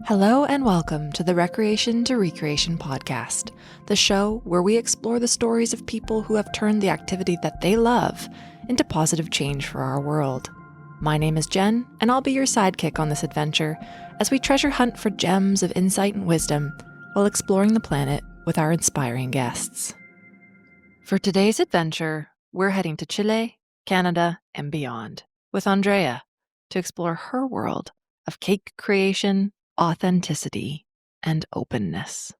Hello and welcome to the Recreation to Recreation podcast, the show where we explore the stories of people who have turned the activity that they love into positive change for our world. My name is Jen, and I'll be your sidekick on this adventure as we treasure hunt for gems of insight and wisdom while exploring the planet with our inspiring guests. For today's adventure, we're heading to Chile, Canada, and beyond with Andrea to explore her world of cake creation, authenticity, and openness.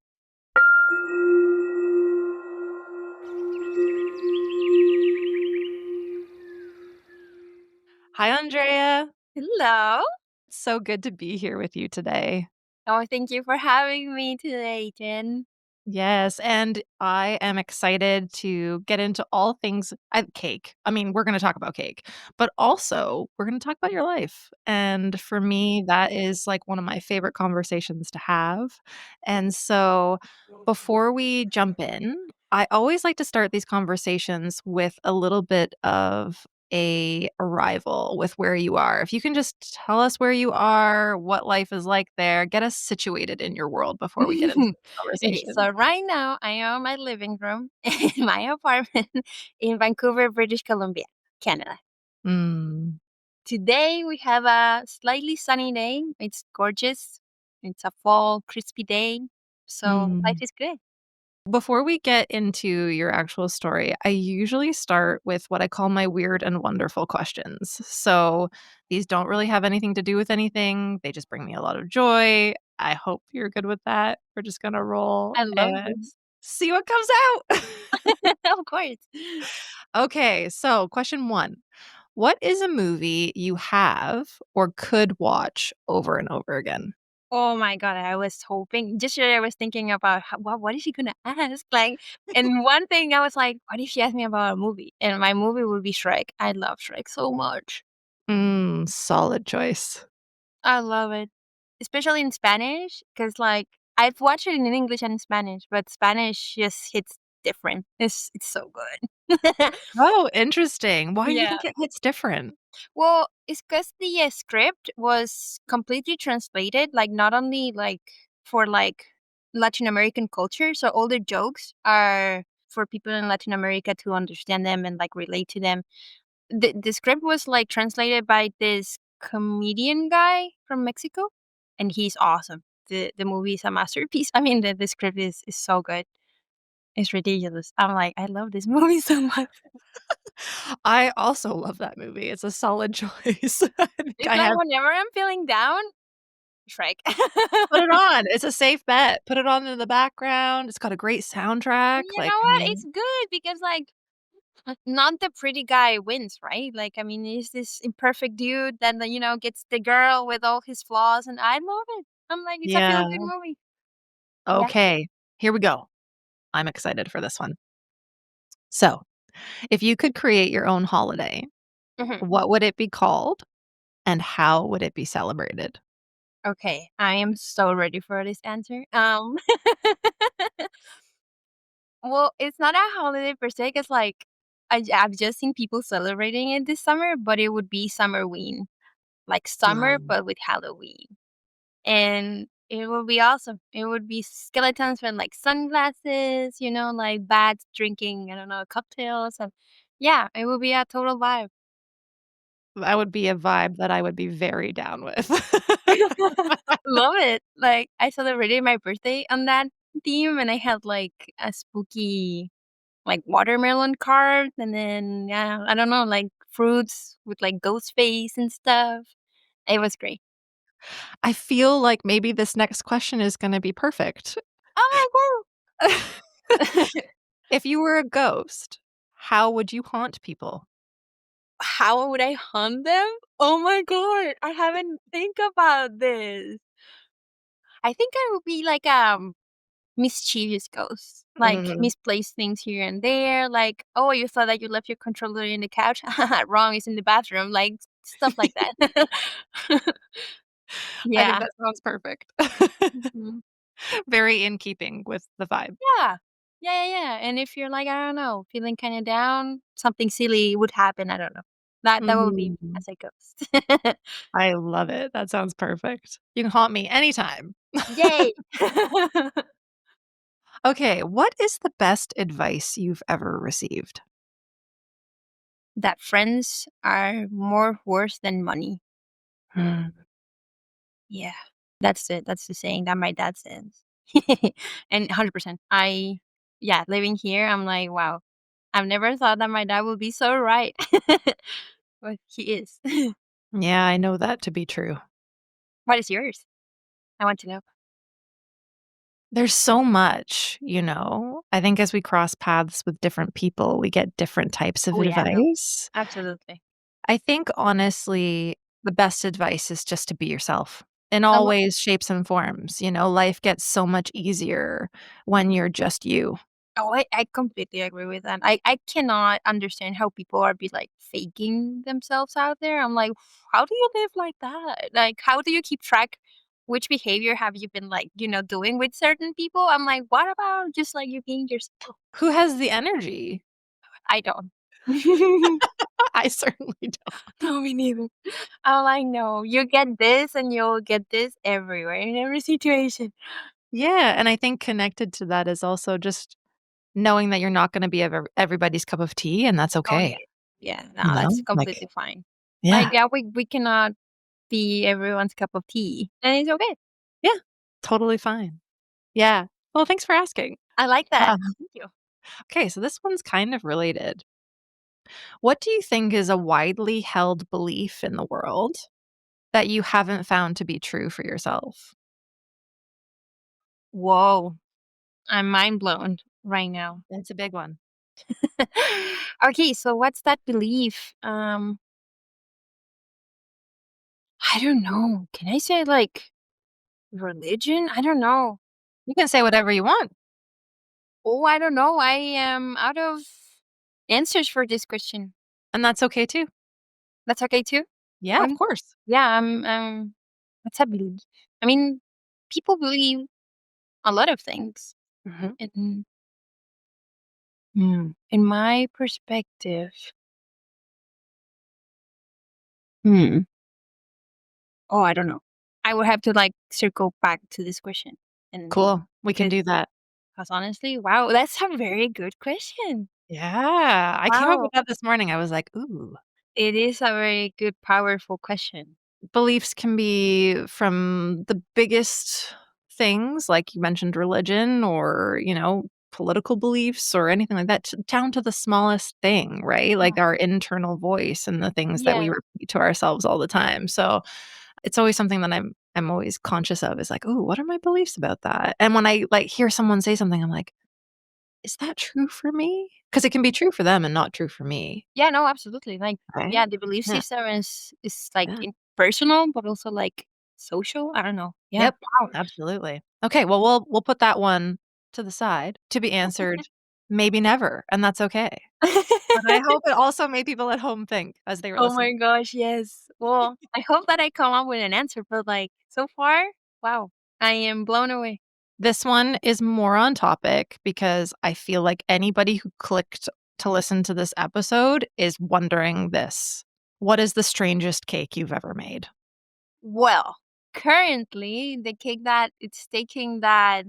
Hi, Andrea. Hello. It's so good to be here with you today. Oh, thank you for having me today, Jen. Yes, and I am excited to get into all things cake. I mean, we're going to talk about cake, but also we're going to talk about your life. And for me, that is like one of my favorite conversations to have. And so before we jump in, I always like to start these conversations with a little bit of a arrival with where you are. If you can just tell us where you are, what life is like there, get us situated in your world before we get into the Okay, conversation. so right now I am in my living room in my apartment in Vancouver, British Columbia, Canada. Mm, Today we have a slightly sunny day. It's gorgeous. It's a fall, crispy day. So life mm. is good. Before we get into your actual story, I usually start with what I call my weird and wonderful questions. So these don't really have anything to do with anything. They just bring me a lot of joy. I hope you're good with that. We're just going to roll I love and this. see what comes out. Of course. Okay, so question one. What is a movie you have or could watch over and over again? Oh my god, I was hoping just yesterday I was thinking about what is she gonna ask? Like, and one thing I was like, what if she asked me about a movie? And my movie would be Shrek. I love Shrek so much. Solid choice. I love it. Especially in Spanish, because like I've watched it in English and in Spanish, but Spanish just hits different. It's so good. Oh, interesting. Why do you Yeah. think it hits different? Well, it's because the script was completely translated, like not only like for like Latin American culture, so all the jokes are for people in Latin America to understand them and like relate to them. The script was like translated by this comedian guy from Mexico, and he's awesome. The movie is a masterpiece. I mean, the script is so good. It's ridiculous. I'm like, I love this movie so much. I also love that movie. It's a solid choice. I think It's I like have whenever I'm feeling down, Shrek. put it on. It's a safe bet. Put it on in the background. It's got a great soundtrack. You Like, know I what? It's mean, good because like not the pretty guy wins, right? Like I mean, he's this imperfect dude that gets the girl with all his flaws, and I love it. I'm like, it's a feel yeah. good movie. Yeah. Okay, here we go. I'm excited for this one. So, if you could create your own holiday, Mhm. what would it be called and how would it be celebrated? Okay, I am so ready for this answer. Well, it's not a holiday per se, cause like I've just seen people celebrating it this summer, but it would be Summerween, like summer Wow. but with Halloween. And it would be awesome. It would be skeletons with, like, sunglasses, like, bats drinking, I don't know, cocktails, and yeah, it would be a total vibe. That would be a vibe that I would be very down with. Love it. Like, I celebrated my birthday on that theme, and I had, like, a spooky, like, watermelon carved, and then, yeah, I don't know, like, fruits with, like, ghost face and stuff. It was great. I feel like maybe this next question is gonna be perfect. Oh, woo! If you were a ghost, how would you haunt people? How would I hunt them? Oh my god, I haven't think about this. I think I would be like mischievous ghost. Like Mhm. misplace things here and there. Like, oh, you thought that you left your controller in the couch? Wrong, it's in the bathroom. Like stuff like that. I think Yeah. that sounds perfect. Mhm. Very in keeping with the vibe. Yeah. Yeah, yeah, yeah. And if you're like, I don't know, feeling kind of down, something silly would happen. I don't know. That will be Mm, as a ghost. I love it. That sounds perfect. You can haunt me anytime. Yay! Okay, what is the best advice you've ever received? That friends are more worth than money. Mm, Yeah, that's the saying that my dad says. And 100%. Yeah, living here, I'm like, wow, I've never thought that my dad would be so right. But he is. yeah, I know that to be true. What is yours? I want to know. There's so much, you know? I think as we cross paths with different people, we get different types of Oh, yeah, no, advice. absolutely. I think honestly, the best advice is just to be yourself in I all will ways, shapes, and forms. You know, life gets so much easier when you're just you. Oh, I completely agree with that. I cannot understand how people are be like faking themselves out there. I'm like, how do you live like that? Like, how do you keep track? Which behavior have you been like, doing with certain people? I'm like, what about just like you being yourself? Who has the energy? I don't. I certainly don't. No, me neither. I'm like, no, you get this and you'll get this everywhere in every situation. Yeah, and I think connected to that is also just knowing that you're not gonna be everybody's cup of tea, and that's Oh okay, yeah. Yeah, no, you that's know? Like completely fine. Like, yeah, yeah, we cannot be everyone's cup of tea, and it's okay. yeah, totally fine. Yeah. Well, thanks for asking. I like that. Um, Thank you. okay, so this one's kind of related. What do you think is a widely held belief in the world that you haven't found to be true for yourself? Whoa, I'm mind blown right now. It's a big one. Okay, so what's that belief? I don't know. Can I say like religion? I don't know. You can say whatever you want, Oh, I don't know. I am out of answers for this question. and that's okay too. That's okay too. Yeah, of One, course. yeah. What's a belief? I mean, people believe a lot of things, Mhm. and in my perspective, hmm. Oh, I don't know. I would have to like circle back to this question, and Cool. We can because do that. honestly, wow, that's a very good question. Yeah, I came up with Wow, that this morning. I was like, "Ooh." it is a very good, powerful question. Beliefs can be from the biggest things, like you mentioned religion or, political beliefs or anything like that, down to the smallest thing, right? Like Yeah, our internal voice and the things that we yeah. repeat to ourselves all the time. So it's always something that I'm always conscious of is like, "Oh, what are my beliefs about that?" And when I like hear someone say something, I'm like, "Is that true for me?" Because it can be true for them and not true for me, Yeah, no, absolutely. Like, right? yeah, the belief Yeah. system is like Yeah. personal, but also like social. I don't know. Yeah. Yep, absolutely. Okay, well, we'll put that one to the side to be answered maybe never, and that's okay. But I hope it also made people at home think as they were Oh my listening. gosh, yes. Well, I hope that I come up with an answer, but like so far, wow, I am blown away. This one is more on topic because I feel like anybody who clicked to listen to this episode is wondering this. What is the strangest cake you've ever made? Well, currently the cake that it's taking that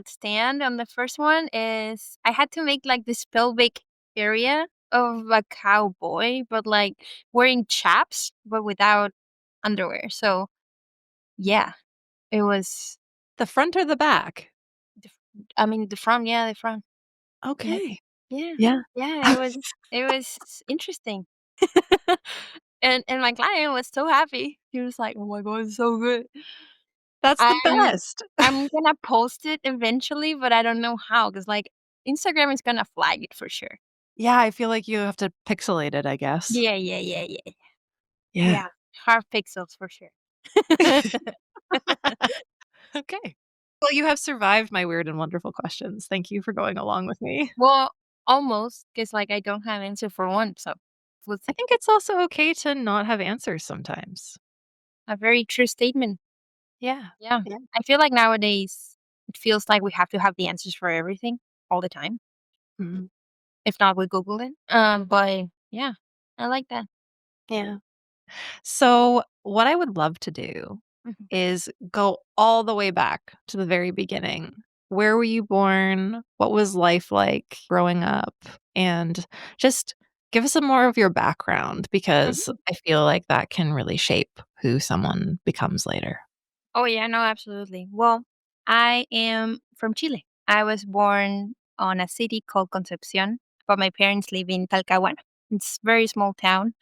stand on the first one is I had to make like this pelvic area of a cowboy, but like wearing chaps, but without underwear. So yeah, it was. The front or the back? The, I mean the front, yeah, the front, yeah, Okay. yeah, Yeah. yeah. It was interesting, and my client was so happy. He was like, "Oh my god, it's so good." That's the I'm best. I'm gonna post it eventually, but I don't know how, cause like Instagram is gonna flag it for sure. Yeah, I feel like you have to pixelate it, I guess. Yeah, yeah, yeah, yeah, Yeah. yeah. Half pixels for sure. Okay. Well, you have survived my weird and wonderful questions. Thank you for going along with me. Well, almost, cause like I don't have answer for one, so we'll I see. think it's also okay to not have answers sometimes. A very true statement. Yeah. Yeah. Yeah. I feel like nowadays it feels like we have to have the answers for everything all the time. Mhm. If not, we Google it. But yeah, I like that. Yeah. So, what I would love to do Mhm. is go all the way back to the very beginning. Where were you born? What was life like growing up? And just give us some more of your background because Mhm. I feel like that can really shape who someone becomes later. Oh, yeah, no, absolutely. Well, I am from Chile. I was born on a city called Concepcion, but my parents live in Talcahuano. It's a very small town.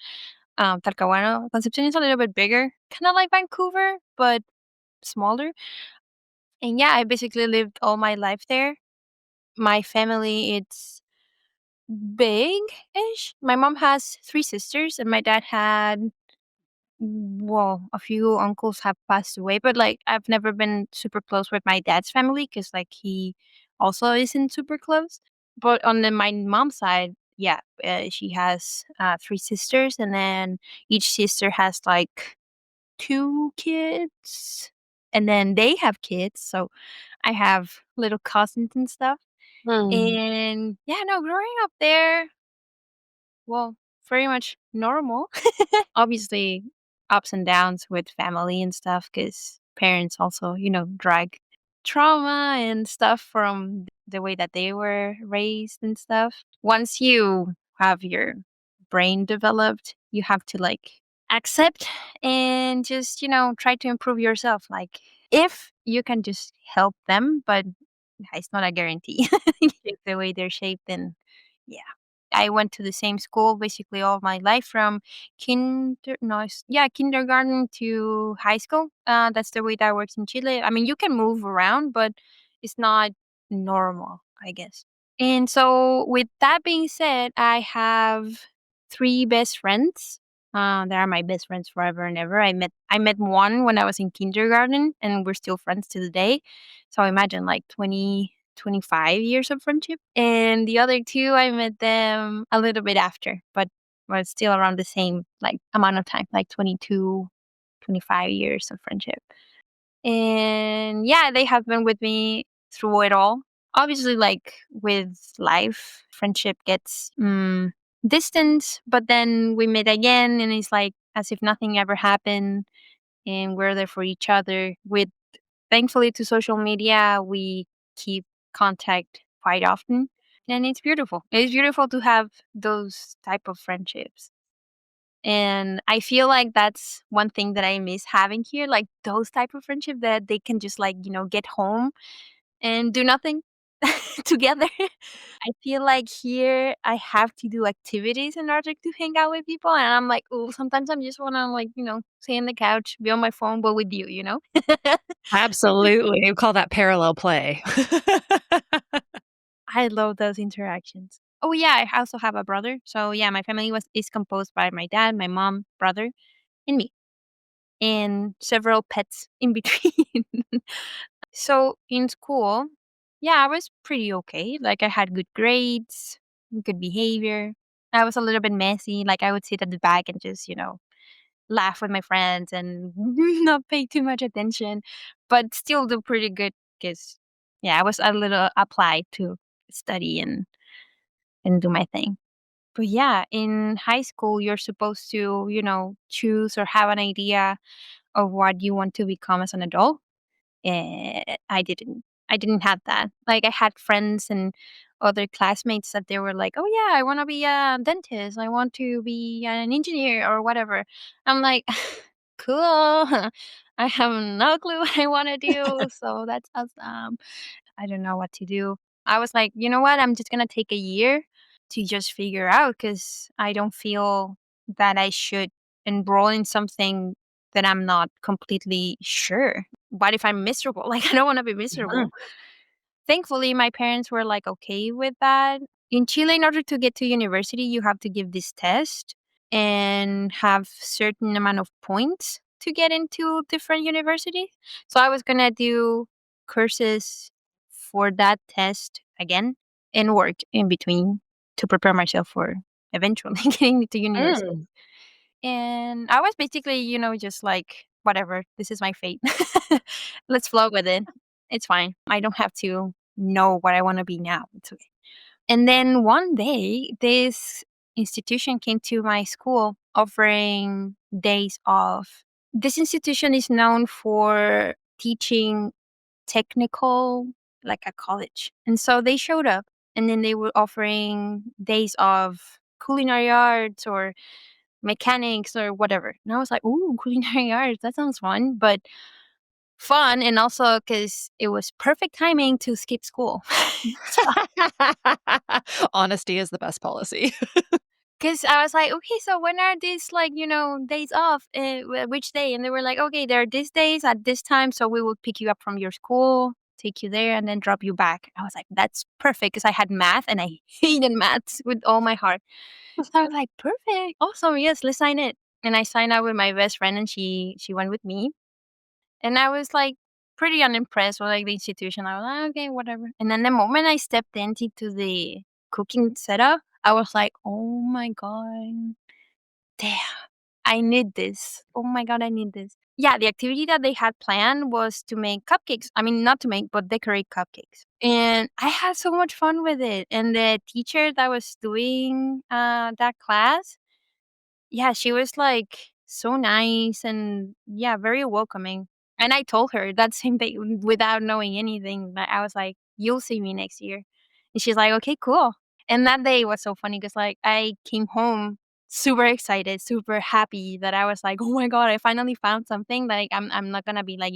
Talcahuano, Concepcion is a little bit bigger, kind of like Vancouver, but smaller. And yeah, I basically lived all my life there. My family, it's big-ish. My mom has 3 sisters, and my dad had well, a few uncles have passed away, but, like, I've never been super close with my dad's family because, like, he also isn't super close. But on my mom's side, yeah, she has, 3 sisters, and then each sister has, like, 2 kids, and then they have kids, so I have little cousins and stuff. Mm. And, yeah, no, growing up there, well, very much normal. Obviously, ups and downs with family and stuff because parents also, drag trauma and stuff from the way that they were raised and stuff. Once you have your brain developed, you have to like accept and just, try to improve yourself. Like, if you can just help them, but it's not a guarantee. Just the way they're shaped, then yeah. I went to the same school basically all my life from kindergarten to high school. That's the way that works in Chile. I mean, you can move around, but it's not normal, I guess. And so, with that being said, I have 3 best friends. They are my best friends forever and ever. I met one when I was in kindergarten, and we're still friends to the day. So imagine like 25 years of friendship. And the other 2, I met them a little bit after, but was still around the same like amount of time, like 22, 25 years of friendship. And yeah, they have been with me through it all. Obviously, like with life, friendship gets distant, but then we meet again, and it's like as if nothing ever happened, and we're there for each other. With thankfully to social media, we keep contact quite often, and it's beautiful. It's beautiful to have those type of friendships. And I feel like that's one thing that I miss having here, like those type of friendship that they can just like, get home and do nothing together. I feel like here I have to do activities in order to hang out with people. And I'm like, oh, sometimes I just want to like, stay on the couch, be on my phone, but with you. Absolutely. We call that parallel play. I love those interactions. Oh yeah, I also have a brother. So yeah, my family was is composed by my dad, my mom, brother, and me. And several pets in between. So in school, yeah, I was pretty okay. Like I had good grades, good behavior. I was a little bit messy. Like I would sit at the back and just, laugh with my friends and not pay too much attention, but still do pretty good because, yeah, I was a little applied to study and do my thing. But yeah, in high school, you're supposed to, choose or have an idea of what you want to become as an adult. I didn't. I didn't have that. Like I had friends and other classmates that they were like, "Oh yeah, I want to be a dentist. I want to be an engineer or whatever." I'm like, "Cool. I have no clue what I want to do." So that's awesome. I don't know what to do. I was like, "You know what? I'm just going to take a year to just figure out cuz I don't feel that I should enroll in something that I'm not completely sure. What if I'm miserable? Like, I don't wanna be Mhm. miserable. Thankfully, my parents were, like, okay with that. In Chile, in order to get to university, you have to give this test and have certain amount of points to get into different universities. So I was gonna do courses for that test again and work in between to prepare myself for eventually getting to university. Mm. And I was basically, just like, whatever, this is my fate. Let's flow with it. It's fine. I don't have to know what I want to be now. It's okay. And then one day, this institution came to my school offering days off. This institution is known for teaching technical, like a college. And so they showed up and then they were offering days of culinary arts or mechanics or whatever. And I was like, ooh, culinary arts, that sounds fun. But fun, and also because it was perfect timing to skip school. Honesty is the best policy. Because I was like, okay, so when are these like days off? Which day? And they were like, okay, there are these days at this time, so we will pick you up from your school, take you there, and then drop you back. I was like, that's perfect because I had math and I hated maths with all my heart. So I was like, perfect, awesome, yes, let's sign it. And I signed up with my best friend, and she went with me. And I was like pretty unimpressed with like the institution. I was like, okay, whatever. And then the moment I stepped into the cooking setup, I was like, oh my God, damn, I need this. Oh my God, I need this. Yeah, the activity that they had planned was to make cupcakes. I mean, not to make, but decorate cupcakes. And I had so much fun with it. And the teacher that was doing that class, yeah, she was, like, so nice and, yeah, very welcoming. And I told her that same day without knowing anything, that I was like, "You'll see me next year." And she's like, "Okay, cool." And that day was so funny because, like, I came home super excited, super happy that I was like, "Oh my god, I finally found something." Like, I'm not gonna be, like,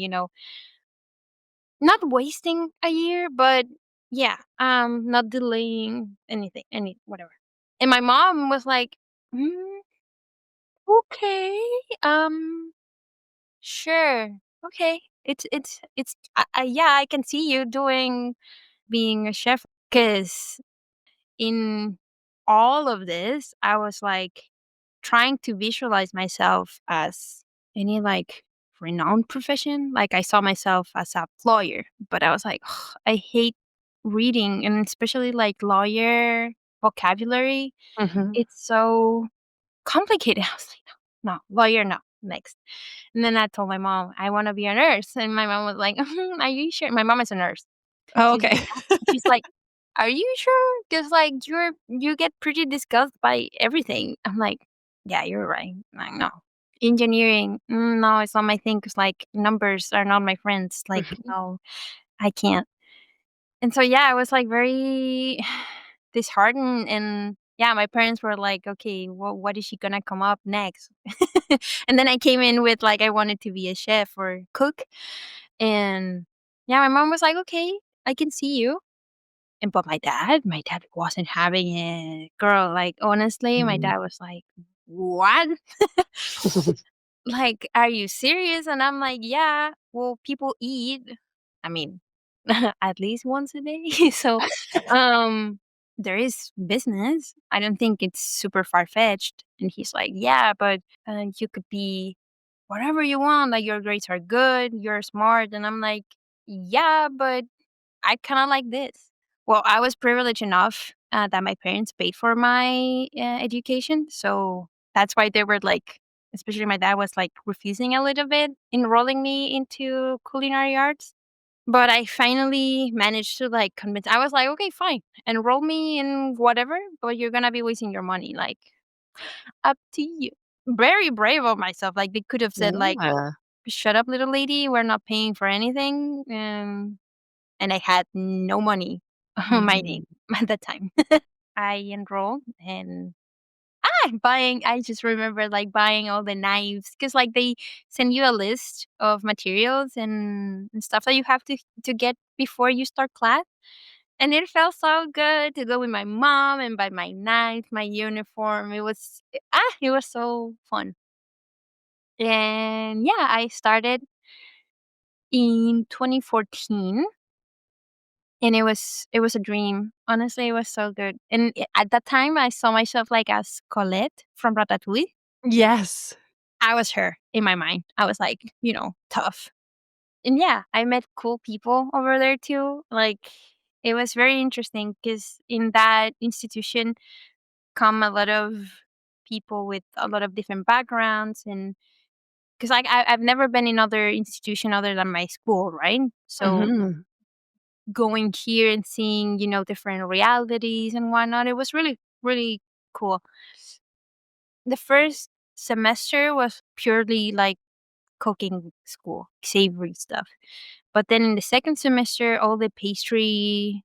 not wasting a year, but yeah, not delaying anything, whatever. And my mom was like, "Mm, okay. Um, sure. Okay. Yeah, I can see you doing being a chef because in all of this, I was like trying to visualize myself as any like renowned profession. Like I saw myself as a lawyer, but I was like, I hate reading and especially like lawyer vocabulary. Mhm. It's so complicated. I was like, no, no, lawyer, no, next. And then I told my mom, I want to be a nurse. And my mom was like, are you sure? My mom is a nurse. Oh, She's okay. like, she's like, are you sure? Because like you get pretty disgusted by everything. I'm like, yeah, you're right. Like, no. Engineering, no, it's not my thing. Cause like numbers are not my friends. Like, Mhm. no, I can't. And so, yeah, I was, like, very disheartened, and, yeah, my parents were like, "Okay, what is she gonna come up next?" And then I came in with, like, I wanted to be a chef or cook, and, yeah, my mom was like, "Okay, I can see you." And but my dad wasn't having it. Girl, like, honestly, my Mm. dad was like, "What?" Like, "Are you serious?" And I'm like, "Yeah, well, people eat, I mean, at least once a day." So, um, there is business. I don't think it's super far-fetched. And he's like, "Yeah, but, you could be whatever you want, like, your grades are good, you're smart." And I'm like, "Yeah, but I kinda like this." Well, I was privileged enough, that my parents paid for my, education, so that's why they were, like especially my dad was, like, refusing a little bit enrolling me into culinary arts, but I finally managed to, like, convince I was like, "Okay, fine, enroll me in whatever, but you're gonna be wasting your money, like, up to you." Very brave of myself, like, they could have said, like, Yeah. "Shut up, little lady, we're not paying for anything," and I had no money on my name Mhm. at that time. I enrolled and buying I just remember, like, buying all the knives because like, they send you a list of materials and stuff that you have to get before you start class, and it felt so good to go with my mom and buy my knife, my uniform. It was so fun. And, yeah, I started in 2014. And it was a dream. Honestly, it was so good. And at that time, I saw myself, like, as Colette from Ratatouille. Yes. I was her in my mind. I was, like, tough. And, yeah, I met cool people over there too. Like, it was very interesting because in that institution come a lot of people with a lot of different backgrounds and 'cause, like, I've never been in other institution other than my school, right? So Mhm. going here and seeing, different realities and whatnot. It was really, really school. The first semester was purely like cooking school, savory stuff. But then in the second semester, all the pastry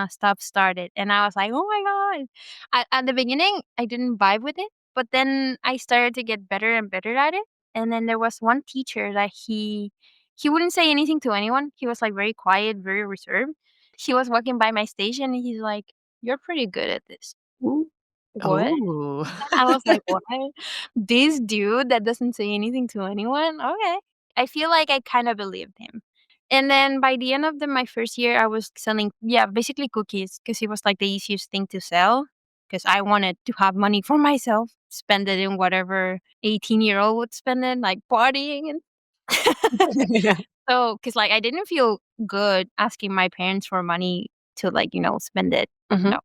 stuff started, and I was like, "Oh my god!" At the beginning, I didn't vibe with it, but then I started to get better and better at it. And then there was one teacher that he wouldn't say anything to anyone. He was like very quiet, very reserved. He was walking by my station, and he's like, "You're pretty good at this." Ooh, what? Oh. I was like, "What? This dude that doesn't say anything to anyone? Okay." I feel like I kinda believed him. And then by the end of my first year, I was selling, yeah, basically cookies because it was, like, the easiest thing to sell. Because I wanted to have money for myself, spend it in whatever 18-year-old would spend it, like partying and Yeah. so, cause like, I didn't feel good asking my parents for money to, like, spend it. Mhm. No.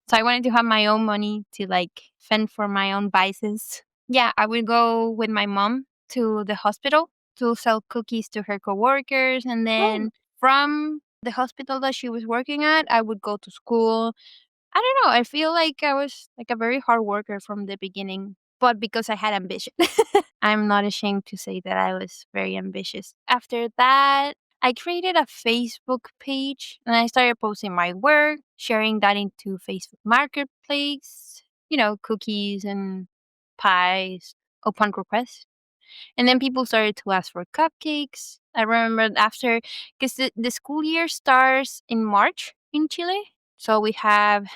So I wanted to have my own money to, like, fend for my own vices. Yeah, I would go with my mom to the hospital to sell cookies to her coworkers, and Oh. then from the hospital that she was working at, I would go to school. I don't know, I feel like I was, like, a very hard worker from the beginning, but because I had ambition. I'm not ashamed to say that I was very ambitious. After that, I created a Facebook page and I started posting my work, sharing that into Facebook Marketplace, cookies and pies upon request. And then people started to ask for cupcakes. I remember after, because the school year starts in March in Chile. So we have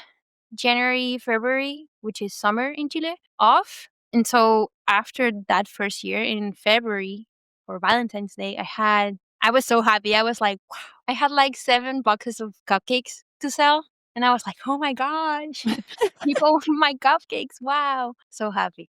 January, February, which is summer in Chile, off. And so after that first year in February for Valentine's Day, I was so happy. I was like, wow, I had like 7 boxes of cupcakes to sell. And I was like, oh my gosh, people want my cupcakes. Wow. So happy.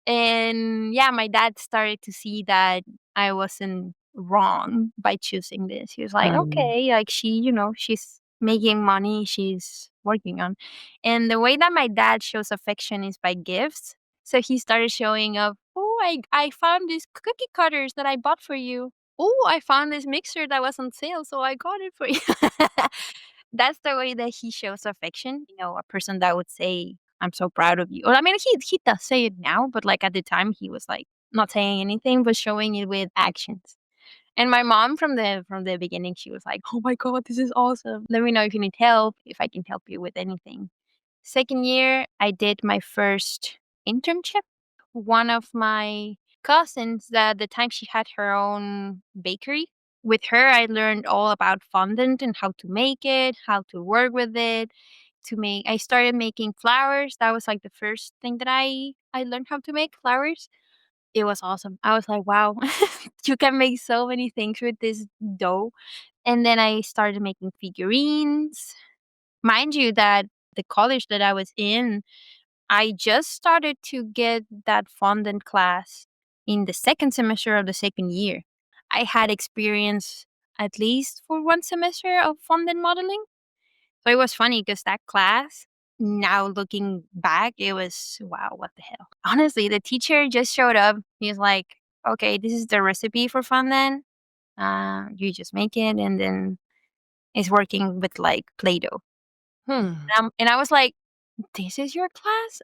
And yeah, my dad started to see that I wasn't wrong by choosing this. He was like, Mm. okay, like she's making money, she's working on. And the way that my dad shows affection is by gifts. So he started showing up, oh, I found these cookie cutters that I bought for you. Oh, I found this mixer that was on sale, so I got it for you. That's the way that he shows affection. A person that would say, "I'm so proud of you." Or I mean, he does say it now, but like at the time, he was like not saying anything, but showing it with actions. And my mom from the beginning, she was like, "Oh my god, this is awesome. Let me know if you need help, if I can help you with anything." Second year, I did my first internship. One of my cousins, that at the time she had her own bakery. With her, I learned all about fondant and how to make it, how to work with it. I started making flowers. That was like the first thing that I learned how to make flowers. It was awesome. I was like, wow, you can make so many things with this dough. And then I started making figurines. Mind you, that the college that I was in, I just started to get that fondant class in the second semester of the second year. I had experience at least for one semester of fondant modeling. So it was funny because that class, now looking back, it was wow, what the hell? Honestly, the teacher just showed up. He was like, okay, this is the recipe for fondant. You just make it, and then it's working with like Play Doh. Hmm. And I was like, "This is your class?"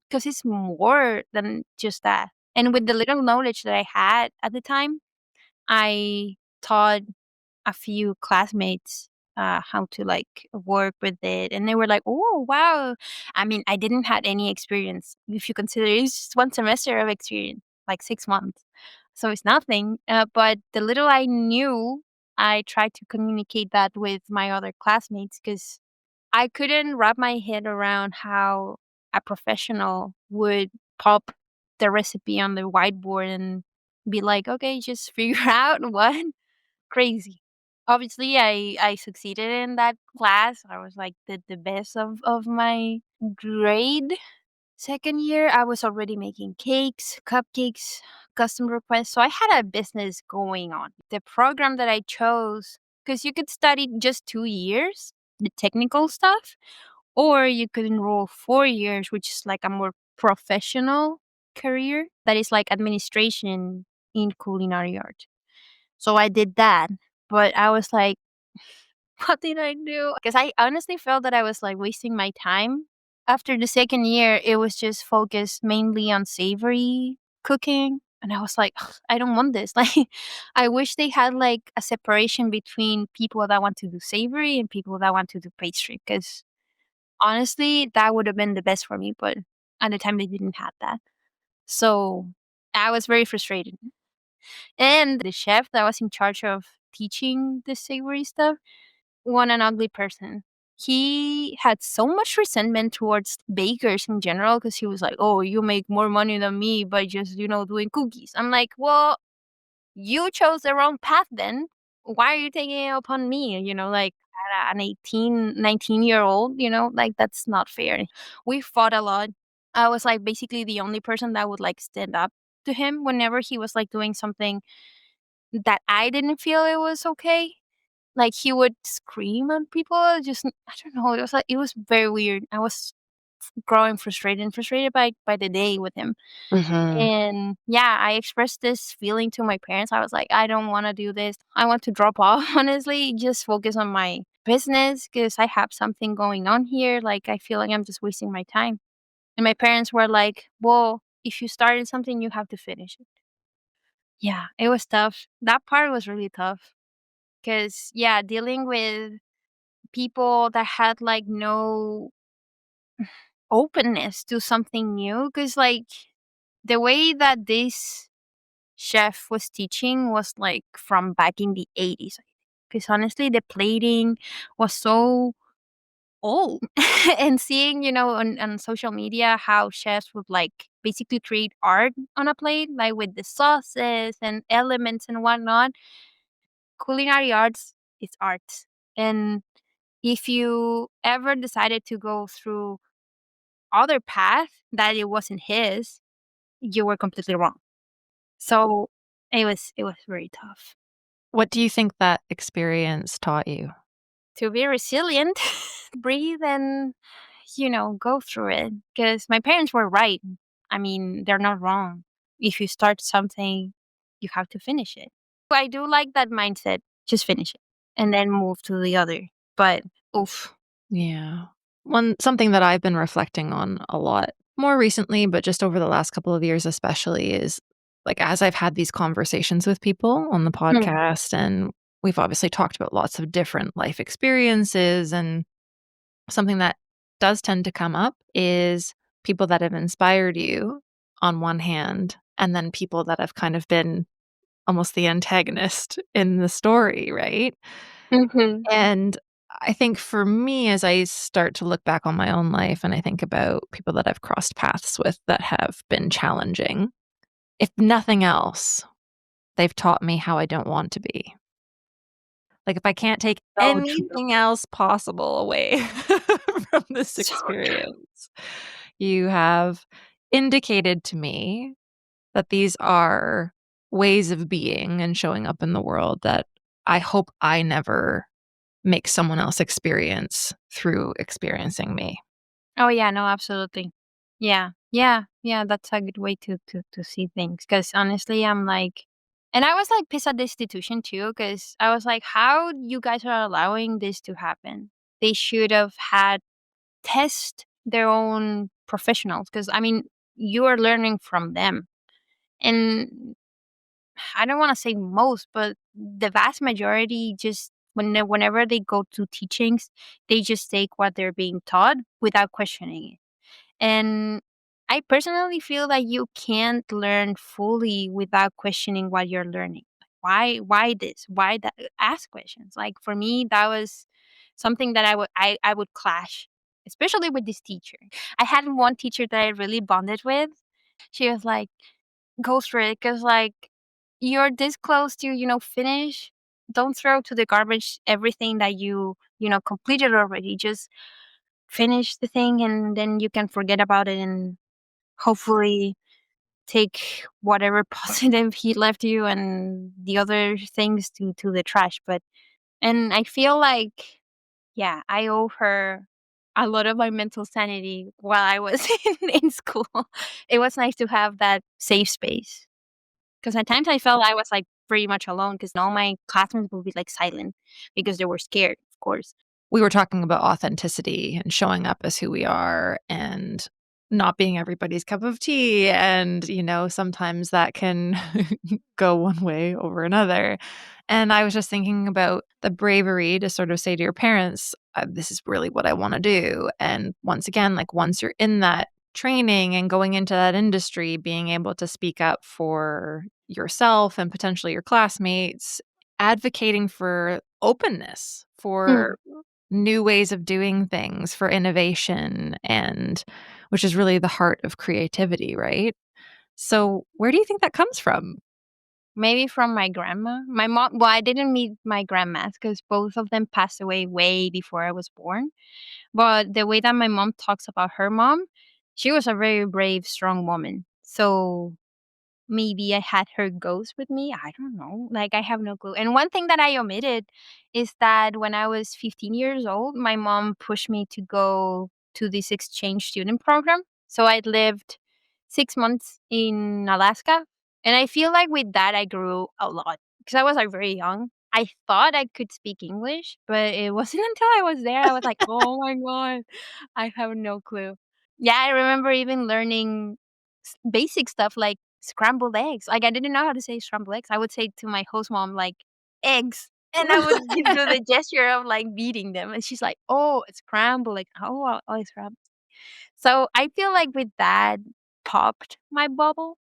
Because it's more than just that. And with the little knowledge that I had at the time, I taught a few classmates, how to, like, work with it, and they were like, "Oh, wow." I mean, I didn't had any experience. If you consider it's just 1 semester of experience, like 6 months. So it's nothing, but the little I knew, I tried to communicate that with my other classmates because I couldn't wrap my head around how a professional would pop the recipe on the whiteboard and be like, "Okay, just figure out what." Crazy. Obviously, I succeeded in that class. I was like the best of my grade. Second year, I was already making cakes, cupcakes, custom requests. So I had a business going on. The program that I chose, because you could study just 2 years, the technical stuff, or you could enroll 4 years, which is like a more professional career that is like administration in culinary art. So I did that. But I was like, what did I do? Because I honestly felt that I was like wasting my time After the second year, it was just focused mainly on savory cooking. And I was like, "Ugh, I don't want this." Like, I wish they had like a separation between people that want to do savory and people that want to do pastry. Because honestly, that would have been the best for me. But at the time, they didn't have that. So I was very frustrated. And the chef that was in charge of teaching the savory stuff, one an ugly person. He had so much resentment towards bakers in general because he was like, "Oh, you make more money than me by just, doing cookies." I'm like, "Well, you chose the wrong path then. Why are you taking it upon me?" Like at an 18, 19-year old, like that's not fair. We fought a lot. I was like basically the only person that would like stand up to him whenever he was like doing something that I didn't feel it was okay. Like, he would scream at people, just I don't know, it was very weird. I was growing frustrated and frustrated by the day with him. Hmm. And, yeah, I expressed this feeling to my parents. I was like, "I don't wanna do this. I want to drop off, honestly, just focus on my business because I have something going on here, like, I feel like I'm just wasting my time." And my parents were like, "Well, if you started something, you have to finish it." Yeah, it was tough. That part was really tough because, yeah, dealing with people that had like no openness to something new, because like the way that this chef was teaching was like from back in the 80s, because honestly the plating was so old. And seeing, on social media how chefs would like basically create art on a plate, like with the sauces and elements and whatnot. Culinary arts is art. And if you ever decided to go through other path that it wasn't his, you were completely wrong. So it was very tough. What do you think that experience taught you? To be resilient, breathe and go through it. Because my parents were right. I mean, they're not wrong. If you start something, you have to finish it. I do like that mindset. Just finish it and then move to the other. But oof. Yeah. Something that I've been reflecting on a lot more recently, but just over the last couple of years especially is like as I've had these conversations with people on the Mm. podcast and we've obviously talked about lots of different life experiences and something that does tend to come up is people that have inspired you on one hand and then people that have kind of been almost the antagonist in the story, right? Mhm. And I think for me, as I start to look back on my own life and I think about people that I've crossed paths with that have been challenging, if nothing else, they've taught me how I don't want to be. Like, if I can't take So true. anything else possible away from this So true. experience, you have indicated to me that these are ways of being and showing up in the world that I hope I never make someone else experience through experiencing me. Oh yeah, no, absolutely. Yeah. Yeah. Yeah, that's a good way to see things. Cause honestly, I'm like, and I was like pissed at the institution too, cause I was like, how you guys are allowing this to happen? They should have had test their own professionals. Cause I mean, you are learning from them. And I don't want to say most, but the vast majority just whenever they go to teachings, they just take what they're being taught without questioning it. And I personally feel that you can't learn fully without questioning what you're learning. Why this? Why that? Ask questions. Like for me, that was something that I would clash, especially with this teacher. I had one teacher that I really bonded with. She was like, "Go for it, cause like you're this close to finish. Don't throw to the garbage everything that you completed already. Just finish the thing and then you can forget about it and hopefully take whatever positive he left you and the other things to the trash." But and I feel like, yeah, I owe her a lot of my mental sanity while I was in school. It was nice to have that safe space because at times I felt I was like pretty much alone because all my classmates would be like silent because they were scared, of course. we were talking about authenticity and showing up as who we are and not being everybody's cup of tea. And, sometimes that can go one way over another. And I was just thinking about the bravery to sort of say to your parents, this is really what I want to do. And once again, like once you're in that training and going into that industry, being able to speak up for yourself and potentially your classmates, advocating for openness, Mm. for new ways of doing things, for innovation, and which is really the heart of creativity, right? So, where do you think that comes from? Maybe from my grandma. My mom, well, I didn't meet my grandmas because both of them passed away way before I was born. But the way that my mom talks about her mom, she was a very brave, strong woman. So maybe I had her ghost with me. I don't know. Like, I have no clue. And one thing that I omitted is that when I was 15 years old, my mom pushed me to go to this exchange student program. So I lived 6 months in Alaska. And I feel like with that, I grew a lot because I was like very young. I thought I could speak English, but it wasn't until I was there. I was like, oh my God, I have no clue. Yeah, I remember even learning basic stuff like scrambled eggs. Like, I didn't know how to say scrambled eggs. I would say to my host mom, like, "Eggs," and I would do the gesture of, like, beating them, and she's like, "Oh, it's scrambled," like, "Oh, it's scrambled." So, I feel like with that popped my bubble.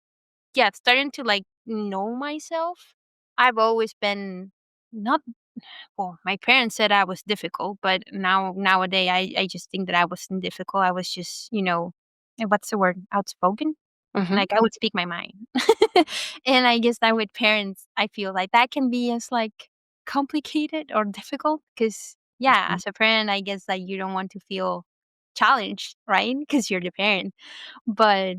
Yeah, starting to, like, know myself. I've always been not well, my parents said I was difficult, but nowadays, I just think that I wasn't difficult. I was just, what's the word? Outspoken? Mhm, Like, I would speak my mind. And I guess that with parents, I feel like that can be as, like, complicated or difficult because yeah, mhm. as a parent, I guess that you don't want to feel challenged, right? Because 'Cause you're the parent. But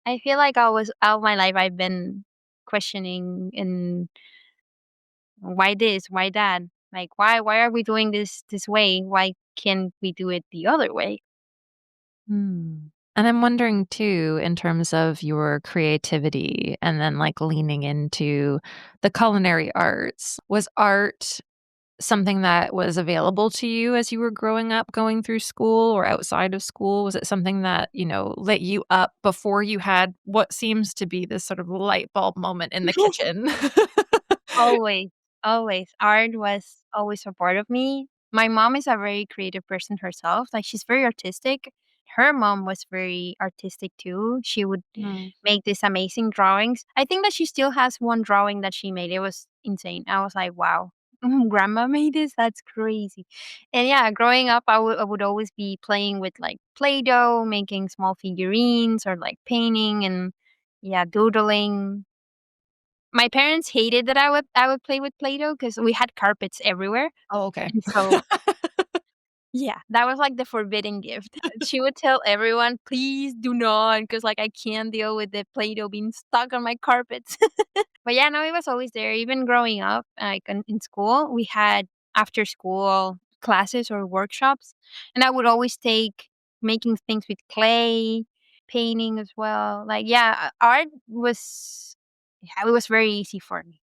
I feel like I was all my life, I've been questioning and why this? Why that? Like, why are we doing this way? Why can't we do it the other way? Hmm. And I'm wondering too, in terms of your creativity and then like leaning into the culinary arts, was art something that was available to you as you were growing up, going through school or outside of school? Was it something that, lit you up before you had what seems to be this sort of light bulb moment in the kitchen? Always, always. Art was always a part of me. My mom is a very creative person herself. Like, she's very artistic. Her mom was very artistic too. She would Mm. make these amazing drawings. I think that she still has one drawing that she made. It was insane. I was like, wow, grandma made this? That's crazy. And yeah, growing up, I would always be playing with like Play Doh, making small figurines or like painting and yeah, doodling. My parents hated that I would play with Play-Doh because we had carpets everywhere, Oh, okay. and so yeah, that was, like, the forbidden gift. She would tell everyone, "Please do not, because like, I can't deal with the Play-Doh being stuck on my carpets." But yeah, no, it was always there. Even growing up, like, in school, we had after-school classes or workshops, and I would always take making things with clay, painting as well. Like, yeah, art was yeah, it was very easy for me.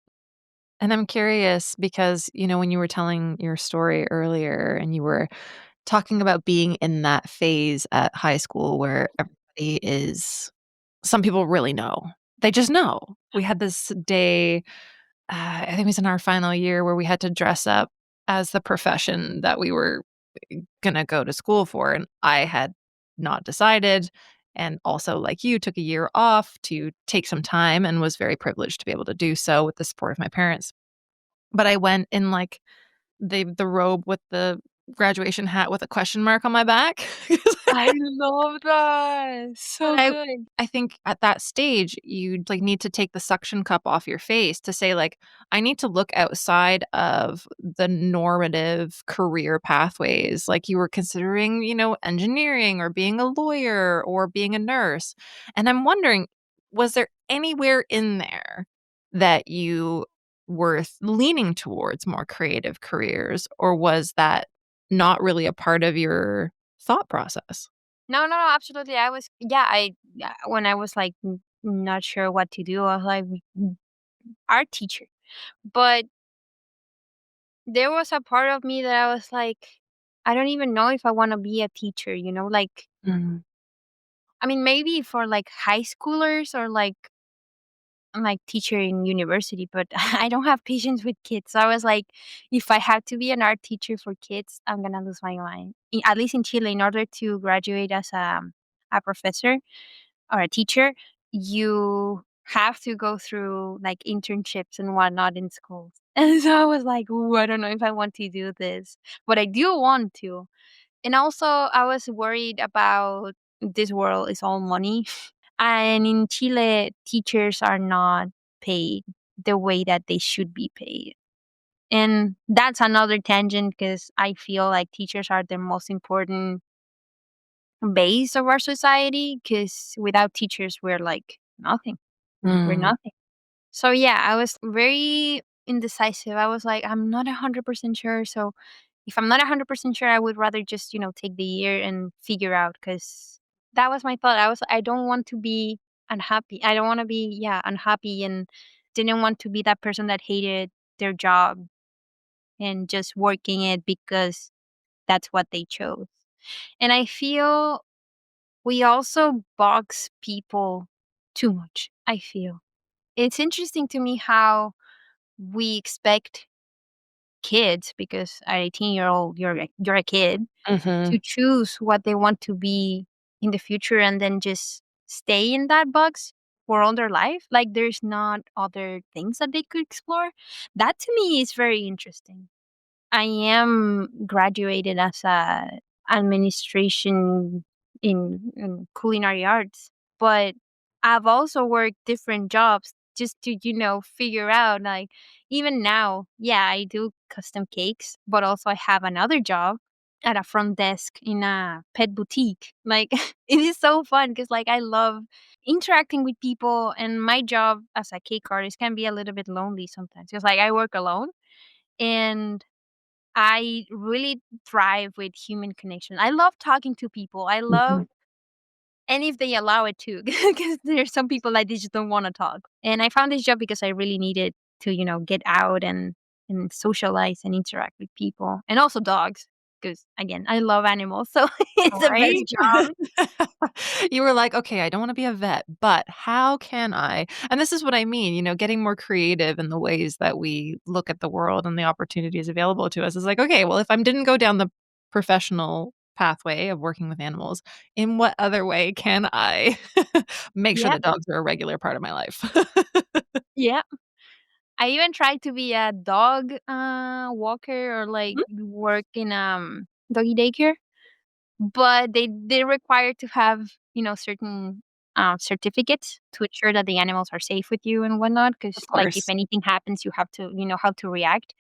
And I'm curious because, when you were telling your story earlier and you were talking about being in that phase at high school where everybody is some people really know. They just know. We had this day, I think it was in our final year where we had to dress up as the profession that we were gonna go to school for, and I had not decided, and also, like you, took a year off to take some time and was very privileged to be able to do so with the support of my parents. But I went in, like, the robe with the graduation hat with a question mark on my back. I love that. But So I good. I think at that stage, you'd, like, need to take the suction cup off your face to say, like, "I need to look outside of the normative career pathways." Like, you were considering, engineering or being a lawyer or being a nurse, and I'm wondering, was there anywhere in there that you were leaning towards more creative careers, or was that not really a part of your thought process? No, no, no, absolutely. I was yeah, I yeah, when I was, like, not sure what to do, I was like, art teacher. But there was a part of me that I was like I don't even know if I want to be a teacher, like, Mm. I mean, maybe for like high schoolers or like teacher in university, but I don't have patience with kids. So I was like, if I have to be an art teacher for kids, I'm gonna lose my mind. At least in Chile, in order to graduate as a professor or a teacher, you have to go through like internships and whatnot in schools. And so I was like, ooh, I don't know if I want to do this, but I do want to. And also, I was worried about this world is all money. And in Chile, teachers are not paid the way that they should be paid. And that's another tangent because I feel like teachers are the most important base of our society because without teachers, we're like nothing. We're Mm. nothing. So, yeah, I was very indecisive. I was like, I'm not 100% sure. So, if I'm not 100% sure, I would rather just, take the year and figure out because that was my thought. I don't want to be unhappy. I don't want to be, yeah, unhappy and didn't want to be that person that hated their job and just working it because that's what they chose. And I feel we also box people too much. I feel it's interesting to me how we expect kids, because at 18-year-old, you're a kid, Mhm. to choose what they want to be in the future and then just stay in that box for all their life. Like there's not other things that they could explore. That to me is very interesting. I am graduated as a administration in culinary arts, but I've also worked different jobs just to, figure out like even now, yeah, I do custom cakes, but also I have another job at a front desk in a pet boutique. Like it is so fun because like I love interacting with people, and my job as a cake artist can be a little bit lonely sometimes because like I work alone, and I really thrive with human connection. I love talking to people. I love, Mhm. and if they allow it too, because there's some people that they just don't want to talk. And I found this job because I really needed to, get out and socialize and interact with people, and also dogs. Because again, I love animals, so it's the Right? best job. You were like, "Okay, I don't wanna be a vet, but how can I?" And this is what I mean, getting more creative in the ways that we look at the world and the opportunities available to us is like, "Okay, well, if I didn't go down the professional pathway of working with animals, in what other way can I make sure Yeah, that dogs are a regular part of my life?" yeah. I even tried to be a dog walker or like Mhm. work in doggy daycare. But they require to have, certain, certificates to ensure that the animals are safe with you and whatnot. Of Because like, if course. anything happens, you have to you know how to react.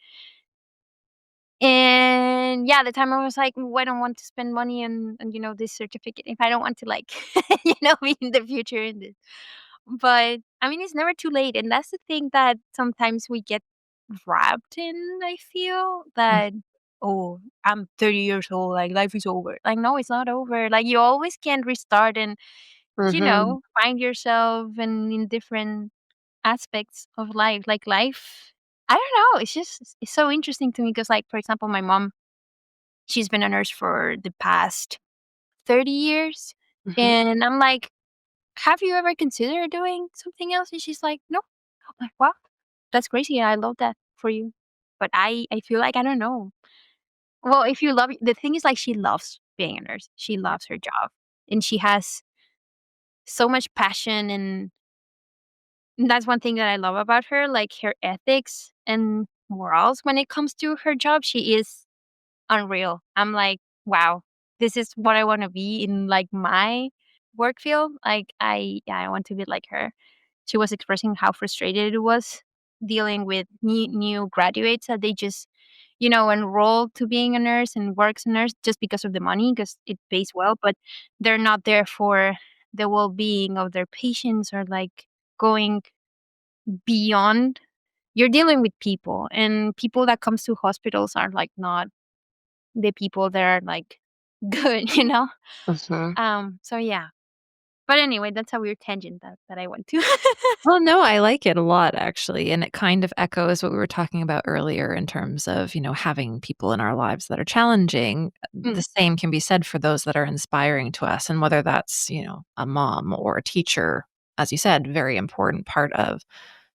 And, yeah, at the time I was like, "Well, I don't want to spend money on, this certificate if I don't want to, like, be in the future in this." But, I mean, it's never too late, and that's the thing that sometimes we get wrapped in, I feel, Mm. that, "Oh, I'm 30 years old, like, life is over." Like, no, it's not over. Like, you always can restart and, Mhm. find yourself in different aspects of life. Like, life, I don't know, it's so interesting to me because, like, for example, my mom, she's been a nurse for the past 30 years, Mhm. and I'm like, "Have you ever considered doing something else?" And she's like, "No." I'm like, "Wow, that's crazy. I love that for you." But I feel like I don't know. Well, if you love the thing is, like, she loves being a nurse. She Yeah. loves her job, and she has so much passion, and that's one thing that I love about her, like, her ethics and morals when it comes to her job. She is unreal. I'm like, "Wow, this is what I wanna be in, like, my work field." Like, I want to be like her. She was expressing how frustrated it was dealing with new graduates that they just, enroll to being a nurse and works a nurse just because of the money, because it pays well, but they're not there for the well-being of their patients or, like, going beyond. You're dealing with people, and people that comes to hospitals are, like, not the people that are, like, good, you know? Mhm. So yeah. But anyway, that's a weird tangent that I went to. Well, no, I like it a lot actually, and it kind of echoes what we were talking about earlier in terms of, having people in our lives that are challenging. The Mm, same can be said for those that are inspiring to us, and whether that's, a mom or a teacher, as you said, very important part of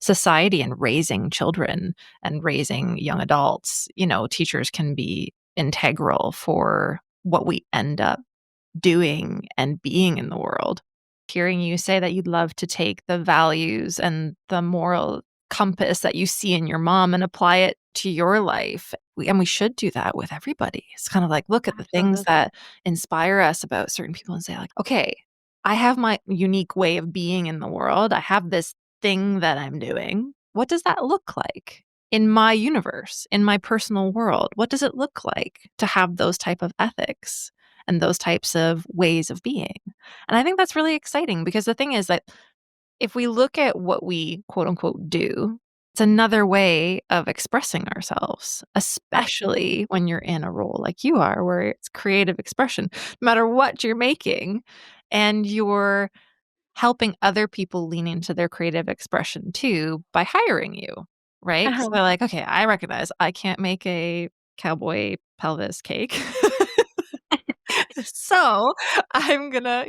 society and raising children and raising young adults. Teachers can be integral for what we end up doing and being in the world. Hearing you say that you'd love to take the values and the moral compass that you see in your mom and apply it to your life. And we should do that with everybody. It's kind of like, look at the things absolutely. that inspire us about certain people and say, like, okay, I have my unique way of being in the world. I have this thing that I'm doing. What does that look like in my universe, in my personal world? What does it look like to have those type of ethics and those types of ways of being? And I think that's really exciting because the thing is that if we look at what we quote unquote do, it's another way of expressing ourselves, Absolutely. especially when you're in a role like you are, where it's creative expression, no matter what you're making, and you're helping other people lean into their creative expression too by hiring you, right? Because Uh-huh. they're like, okay, I recognize I can't make a cowboy pelvis cake. So I'm gonna,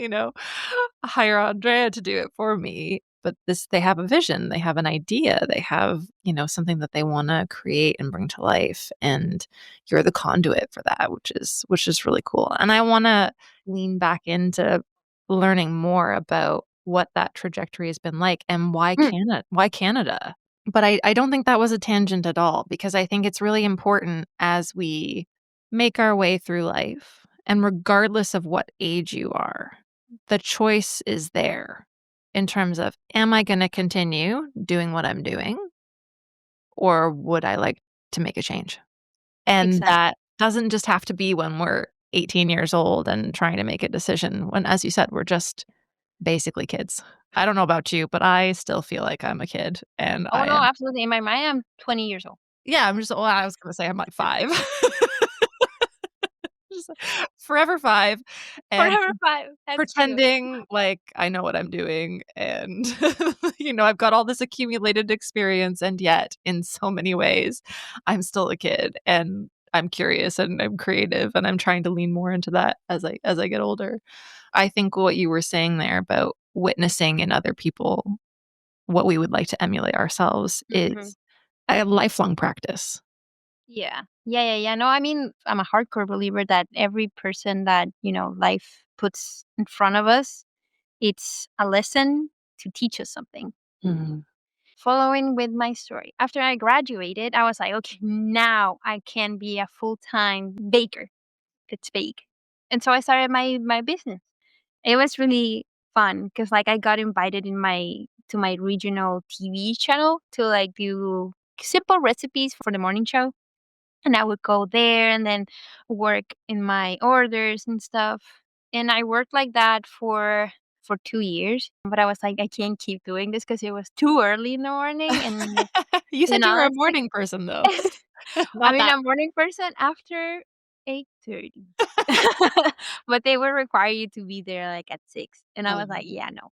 hire Andrea to do it for me. But they have a vision, they have an idea, they have, something that they want to create and bring to life. And you're the conduit for that, which is really cool. And I want to lean back into learning more about what that trajectory has been like and why Mm, Canada? Why Canada? But I don't think that was a tangent at all because I think it's really important as we make our way through life, and regardless of what age you are, the choice is there in terms of, am I going to continue doing what I'm doing or would I like to make a change? And exactly. that doesn't just have to be when we're 18 years old and trying to make a decision when, as you said, we're just basically kids. I don't know about you, but I still feel like I'm a kid and Oh, I no, am. absolutely. In my mind, I'm 20 years old. Yeah, well, I was going to say I'm like 5. Just forever 5 and Forever 5. That's cute. pretending like I know what I'm doing and, I've got all this accumulated experience, and yet in so many ways, I'm still a kid, and I'm curious, and I'm creative, and I'm trying to lean more into that as I get older. I think what you were saying there about witnessing in other people what we would like to emulate ourselves Mhm. is a lifelong practice. Yeah. Yeah, yeah, yeah. No, I mean, I'm a hardcore believer that every person that, life puts in front of us, it's a lesson to teach us something. Mhm. Following with my story. After I graduated, I was like, okay, now I can be a full-time baker that's bake. And so I started my business. It was really fun because like I got invited in my to my regional TV channel to like do simple recipes for the morning show. And I would go there and then work in my orders and stuff. And I worked like that for 2 years, but I was like, I can't keep doing this because it was too early in the morning and You and said you were a honestly, morning person, though. I Not mean, that. a morning person after 8:30. But they would require you to be there, like, at 6, and I was like, Um, "Yeah, no."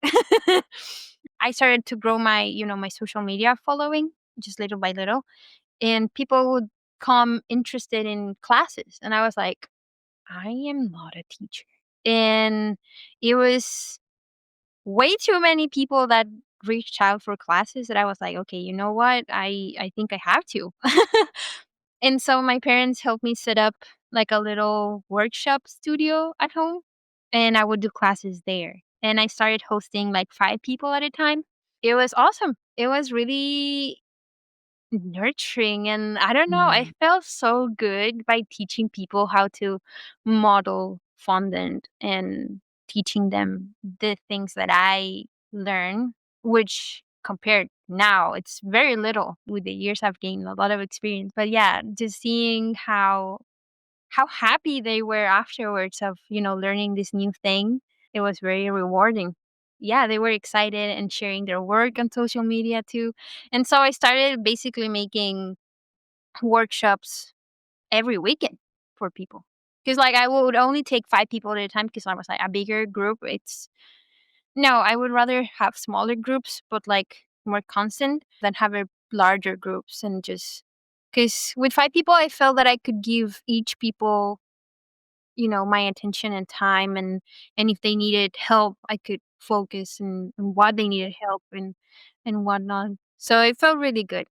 I started to grow my social media following just little by little, and people would come interested in classes, and I was like, "I am not a teacher." And it was way too many people that reached out for classes that I was like, "Okay, you know what? I think I have to." And so my parents helped me set up like a little workshop studio at home, and I would do classes there. And I started hosting like 5 people at a time. It was awesome. It was really nurturing, and I don't know, I mm, felt so good by teaching people how to model fondant and teaching them the things that I learn, which compared now, it's very little. With the years, I've gained a lot of experience. But yeah, just seeing how happy they were afterwards of, learning this new thing. It was very rewarding. Yeah, they were excited and sharing their work on social media too. And so I started basically making workshops every weekend for people. Because like I would only take 5 people at a time because I was like a bigger group. It's No, I would rather have smaller groups, but like more constant than have a larger groups and just because with 5 people, I felt that I could give each people, my attention and time, and if they needed help, I could focus and what they needed help and whatnot. So it felt really good.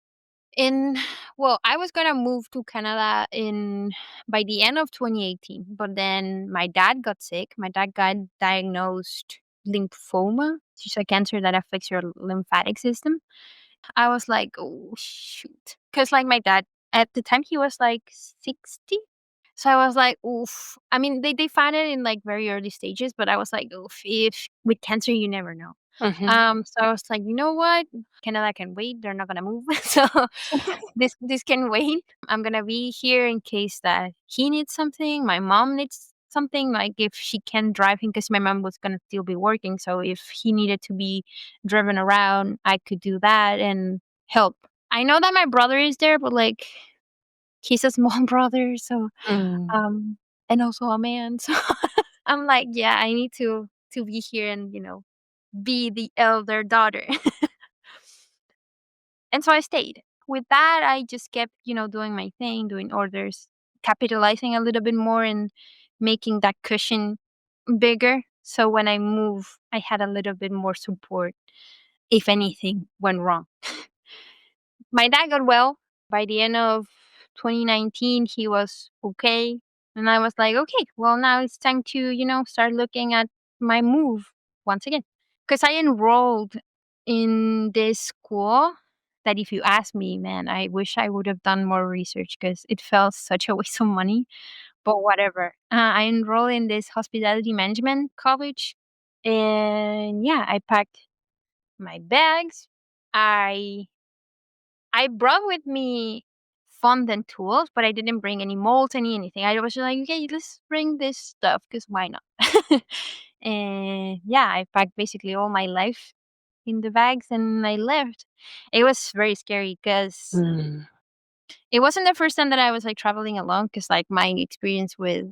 In Well, I was gonna move to Canada in by the end of 2018, but then my dad got sick. My dad got diagnosed lymphoma, which is a cancer that affects your lymphatic system. I was like, oh shoot, because like my dad at the time he was like 60. So I was like, oof. I mean, they found it in like very early stages, but I was like, oof, if with cancer you never know. Mhm. So I was like, you know what? Canada can wait. They're not gonna move. So this can wait. I'm gonna be here in case that he needs something. My mom needs something. Like if she can drive him, because my mom was gonna still be working. So if he needed to be driven around, I could do that and help. I know that my brother is there, but like he's a small brother, so Mm. um, and also a man. So I'm like, yeah, I need to be here and be the elder daughter. And so I stayed. With that, I just kept, doing my thing, doing orders, capitalizing a little bit more and making that cushion bigger. So when I move, I had a little bit more support if anything went wrong. My dad got well. By the end of 2019, he was okay. And I was like, okay, well, now it's time to, start looking at my move once again. Because I enrolled in this school that if you ask me, man, I wish I would have done more research because it felt such a waste of money. But whatever. I enrolled in this hospitality management college. And yeah, I packed my bags. I I brought with me fondant tools, but I didn't bring any molds, anything. I was just like, okay, let's bring this stuff because why not? And yeah, I packed basically all my life in the bags and I left. It was very scary because Mm. it wasn't the first time that I was like traveling alone because like my experience with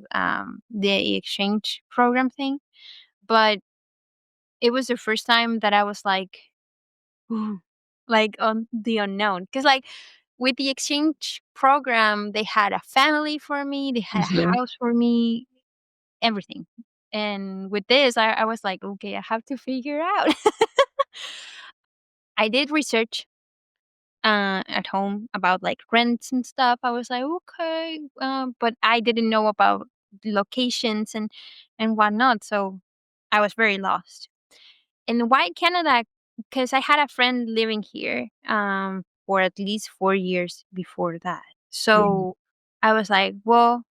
the exchange program thing, but it was the first time that I was like, ooh, like, on the unknown, because like, with the exchange program, they had a family for me, they had a Mhm. house for me, everything. And with this, I was like, "Okay, I have to figure out." I did research, at home about, like, rents and stuff. I was like, "Okay," but I didn't know about locations and whatnot, so I was very lost. And why Canada? Because I had a friend living here for at least 4 years before that. Mm. So I was like, well,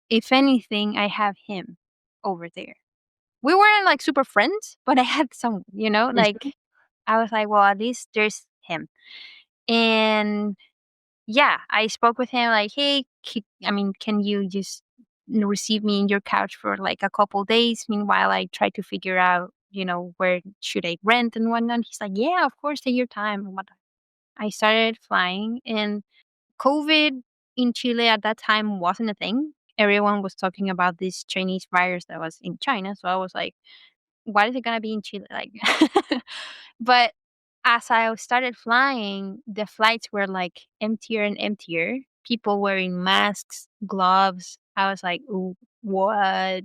if anything, I have him over there. We weren't like super friends, but I had some, Mhm. like I was like, well, at least there's him. And yeah, I spoke with him like, "Hey, can you just receive me in your couch for like a couple days meanwhile I try to figure out, where should I rent and whatnot?" He's like, "Yeah, of course, take your time and whatnot." I started flying, and COVID in Chile at that time wasn't a thing. Everyone was talking about this Chinese virus that was in China, so I was like, "Why is it gonna be in Chile?" Like, but as I started flying, the flights were like emptier and emptier. People wearing masks, gloves. I was like, "Ooh, what?"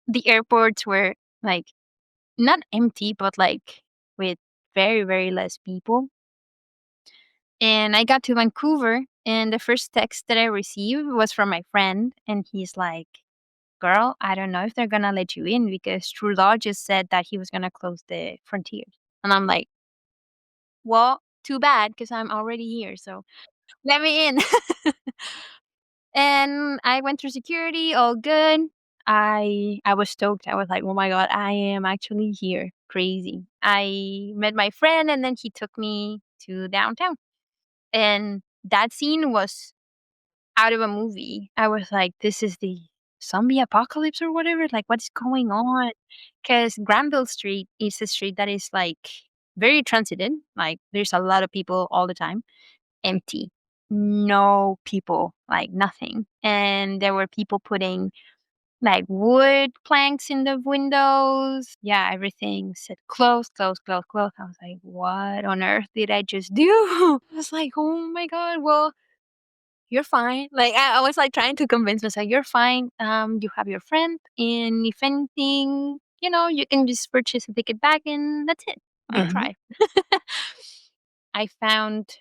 The airports were like not empty, but like with very, very less people. And I got to Vancouver, and the first text that I received was from my friend, and he's like, "Girl, I don't know if they're gonna let you in because Trudeau just said that he was gonna close the frontiers." And I'm like, "Well, too bad because I'm already here, so let me in." And I went through security, all good. I was stoked. I was like, "Oh my god, I am actually here." Crazy. I met my friend, and then he took me to downtown. And that scene was out of a movie. I was like, "This is the zombie apocalypse or whatever, like, what's going on?" Because Granville Street is a street that is, like, very transited, like, there's a lot of people all the time, empty, no people, like, nothing, and there were people putting, like wood planks in the windows. Yeah, everything said close, close, close, close. I was like, what on earth did I just do? I was like, oh my God, well, you're fine. Like I was like trying to convince myself, you're fine. You have your friend, and if anything, you can just purchase a ticket back, and that's it. You Mhm. try. I found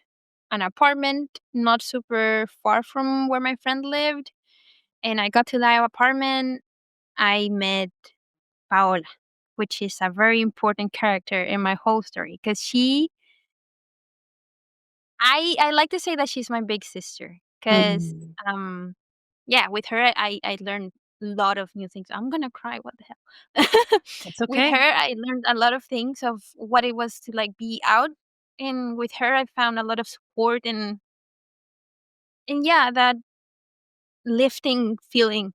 an apartment not super far from where my friend lived, and I got to that apartment. I met Paola, which is a very important character in my whole story because I like to say that she's my big sister because Mm. yeah, with her I learned a lot of new things. I'm gonna cry. What the hell? That's With okay. her, I learned a lot of things of what it was to like be out, and with her, I found a lot of support and yeah, that lifting feeling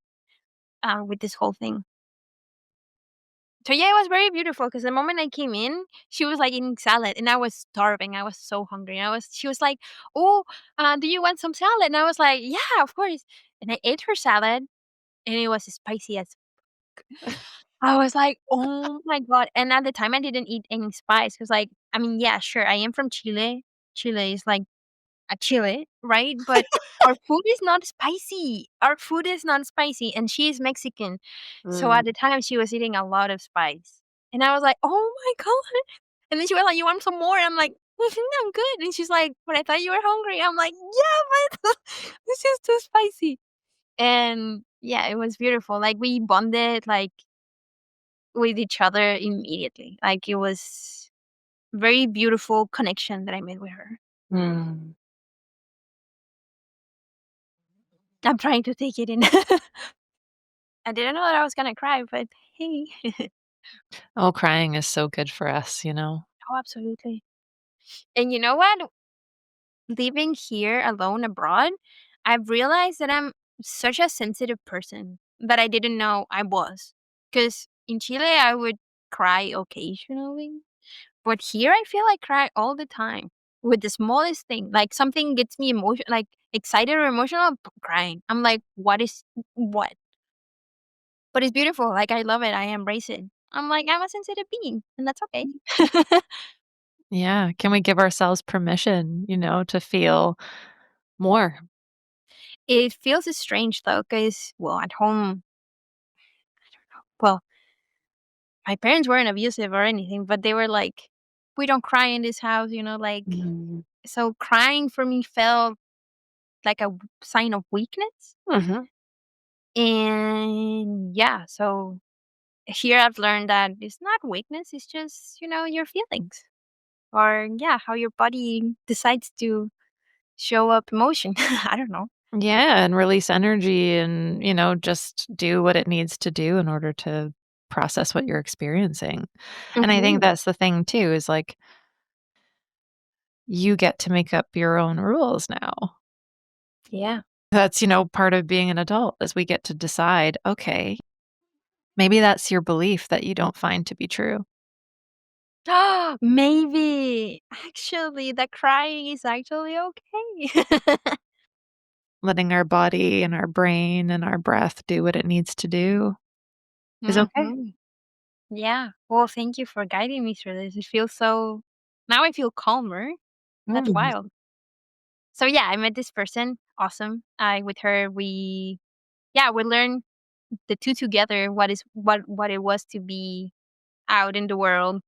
with this whole thing. So yeah, it was very beautiful because the moment I came in, she was like eating salad, and I was starving. I was so hungry. She was like, "Oh, do you want some salad?" And I was like, "Yeah, of course." And I ate her salad, and it was spicy as I was like, "Oh my God." And at the time, I didn't eat any spice because, like, I mean, yeah, sure, I am from Chile. Chile is like a Chile, right? But our food is not spicy. Our food is not spicy, and she is Mexican. So Mm. at the time, she was eating a lot of spice. And I was like, "Oh my God." And then she was like, "You want some more?" I'm like, I'm good." And she's like, "But I thought you were hungry." I'm like, "Yeah, but this is too spicy." And yeah, it was beautiful. Like we bonded like with each other immediately. Like it was very beautiful connection that I made with her. Mm. I'm trying to take it in. I didn't know that I was gonna cry, but hey. Oh, crying is so good for us, you know? Oh, absolutely. And you know what? Living here alone abroad, I've realized that I'm such a sensitive person that I didn't know I was. Because in Chile, I would cry occasionally, but here I feel I cry all the time with the smallest thing. Like something gets me like excited or emotional, crying. I'm like, what? But it's beautiful. Like I love it. I embrace it. I'm like, I'm a sensitive being, and that's okay. Yeah. Can we give ourselves permission, to feel more? It feels strange though, because well, at home, well, my parents weren't abusive or anything, but they were like, "We don't cry in this house," like Mhm. so crying for me felt like a sign of weakness. Mhm. And yeah, so here I've learned that it's not weakness, it's just, your feelings or yeah, how your body decides to show up emotion. I don't know. Yeah, and release energy and, just do what it needs to do in order to process what you're experiencing. And I think Mhm. that's the thing too is like you get to make up your own rules now. Yeah. That's, part of being an adult is we get to decide, okay, maybe that's your belief that you don't find to be true. Maybe actually the crying is actually okay. Letting our body and our brain and our breath do what it needs to do is okay. Mhm. Yeah. Well, thank you for guiding me through this. It feels so now I feel calmer. That's Mm. wild. So yeah, I met this person. Awesome. I with her we learned the two together what it was to be out in the world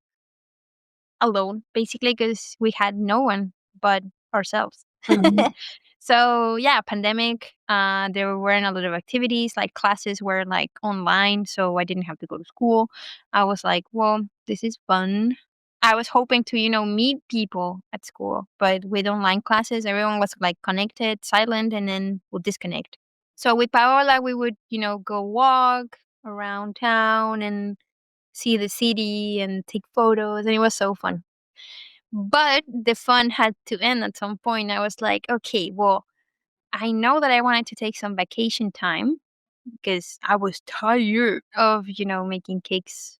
alone, basically, because we had no one but ourselves. Mhm. So yeah, pandemic. There weren't a lot of activities. Like classes were like online, so I didn't have to go to school. I was like, well, this is fun. I was hoping to, meet people at school, but with online classes, everyone was like connected, silent, and then would disconnect. So with Paola, we would, go walk around town and see the city and take photos, and it was so fun. But the fun had to end at some point. I was like, okay, well, I know that I wanted to take some vacation time because I was tired of, making cakes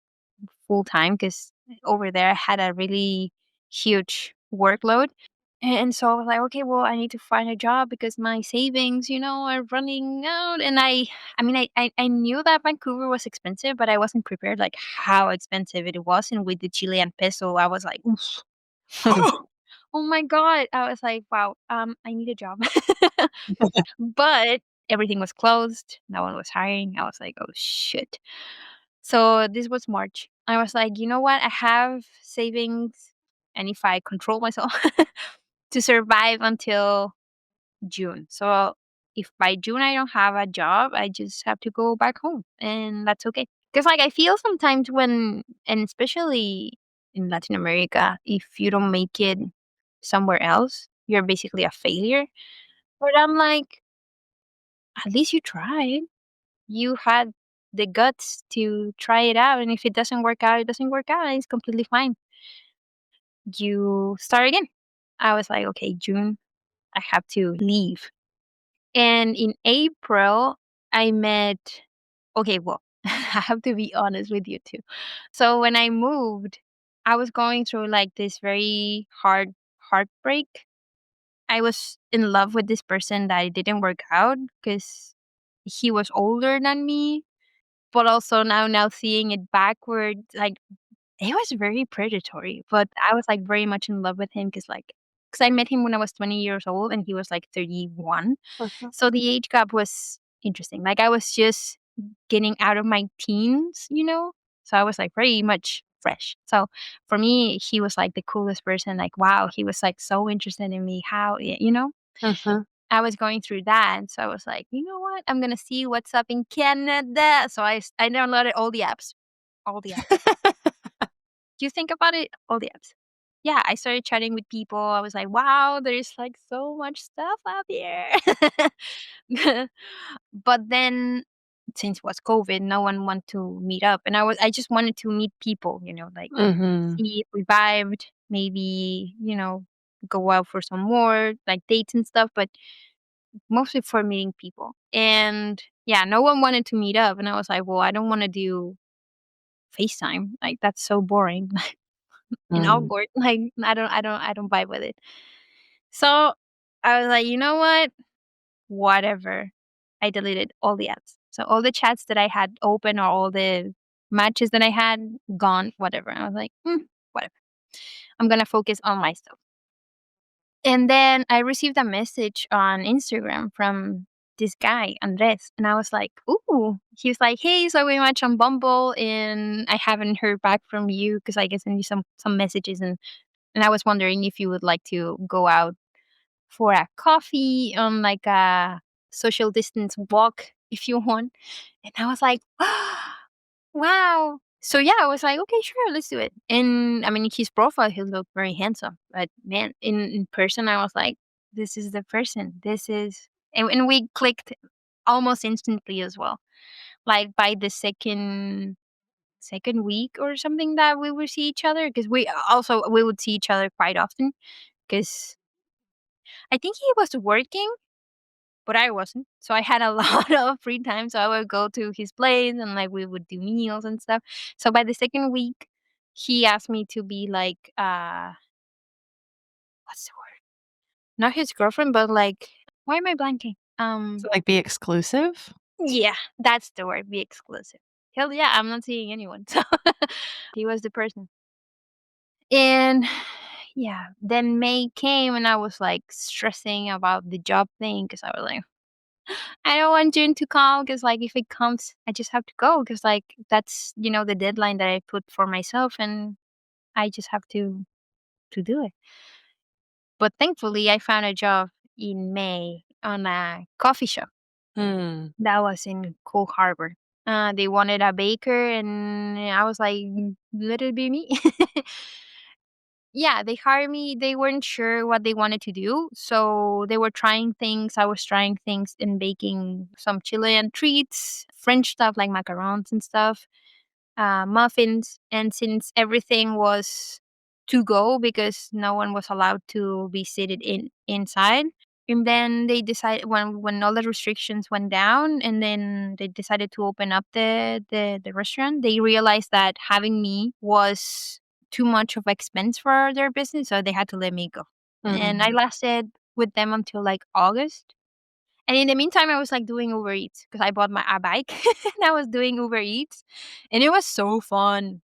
full time because over there I had a really huge workload. And so I was like, okay, well, I need to find a job because my savings, are running out. And I mean, I knew that Vancouver was expensive, but I wasn't prepared like how expensive it was. And with the Chilean peso, I was like, oof. Oh my God. I was like, wow, I need a job. But everything was closed. No one was hiring. I was like, oh shit. So this was March. I was like, you know what? I have savings. And if I control myself to survive until June. So if by June I don't have a job, I just have to go back home and that's okay. Because like I feel sometimes and especially in Latin America, if you don't make it somewhere else, you're basically a failure. But I'm like, at least you tried. You had the guts to try it out. And if it doesn't work out, it doesn't work out. And it's completely fine. You start again. I was like, okay, June, I have to leave. And in April, I met okay, well, I have to be honest with you too. So when I moved, I was going through like this very hard heartbreak. I was in love with this person that it didn't work out because he was older than me, but also now seeing it backward, like it was very predatory. But I was like very much in love with him because I met him when I was 20 years old and he was like 31. Mhm. So the age gap was interesting. Like I was just getting out of my teens. So I was like very much fresh. So for me, he was like the coolest person. Like, wow, he was like so interested in me. Mhm. I was going through that. And so I was like, you know what? I'm going to see what's up in Canada. So I downloaded all the apps. All the apps. You think about it, all the apps. Yeah, I started chatting with people. I was like, wow, there's like so much stuff up here. But then since it was COVID, no one wanted to meet up. And I just wanted to meet people, like Mhm. see if we vibed, maybe, go out for some more like dates and stuff, but mostly for meeting people. And yeah, no one wanted to meet up. And I was like, well, I don't want to do FaceTime. Like that's so boring. And Mm. awkward. Like I don't vibe with it. So I was like, you know what? Whatever. I deleted all the apps. So all the chats that I had open or all the matches that I had gone, whatever. I was like, whatever. I'm gonna focus on myself. And then I received a message on Instagram from this guy, Andres, and I was like, ooh. He was like, hey, so we matched on Bumble and I haven't heard back from you because I guess I sent you some messages and I was wondering if you would like to go out for a coffee on like a social distance walk if you want. And I was like, wow. So yeah, I was like, okay, sure, let's do it. And I mean, his profile, he looked very handsome, but man, in person, I was like, this is the person. This is, and we clicked almost instantly as well. Like by the second week or something that we would see each other because we would see each other quite often because I think he was working but I wasn't. So I had a lot of free time. So I would go to his place and like we would do meals and stuff. So by the second week, he asked me to be like what's the word? Not his girlfriend, but like why am I blanking? So, like, be exclusive? Yeah, that's the word, be exclusive. Hell yeah, I'm not seeing anyone. So he was the person. And yeah, then May came and I was like stressing about the job thing because I was like, I don't want June to come because, like, if it comes, I just have to go because, like, that's the deadline that I put for myself, and I just have to do it. But thankfully, I found a job in May on a coffee shop Mm. that was in Coal Harbor. They wanted a baker, and I was like, "Let it be me." Yeah, they hired me. They weren't sure what they wanted to do, so they were trying things. I was trying things in baking some Chilean treats, French stuff like macarons and stuff, muffins. And since everything was to go because no one was allowed to be seated inside, and then they decided when all the restrictions went down, and then they decided to open up the restaurant. They realized that having me was too much of expense for their business, so they had to let me go. And I Mm. lasted with them until like August. And in the meantime, I was like doing Uber Eats because I bought my a bike and I was doing Uber Eats, and it was so fun.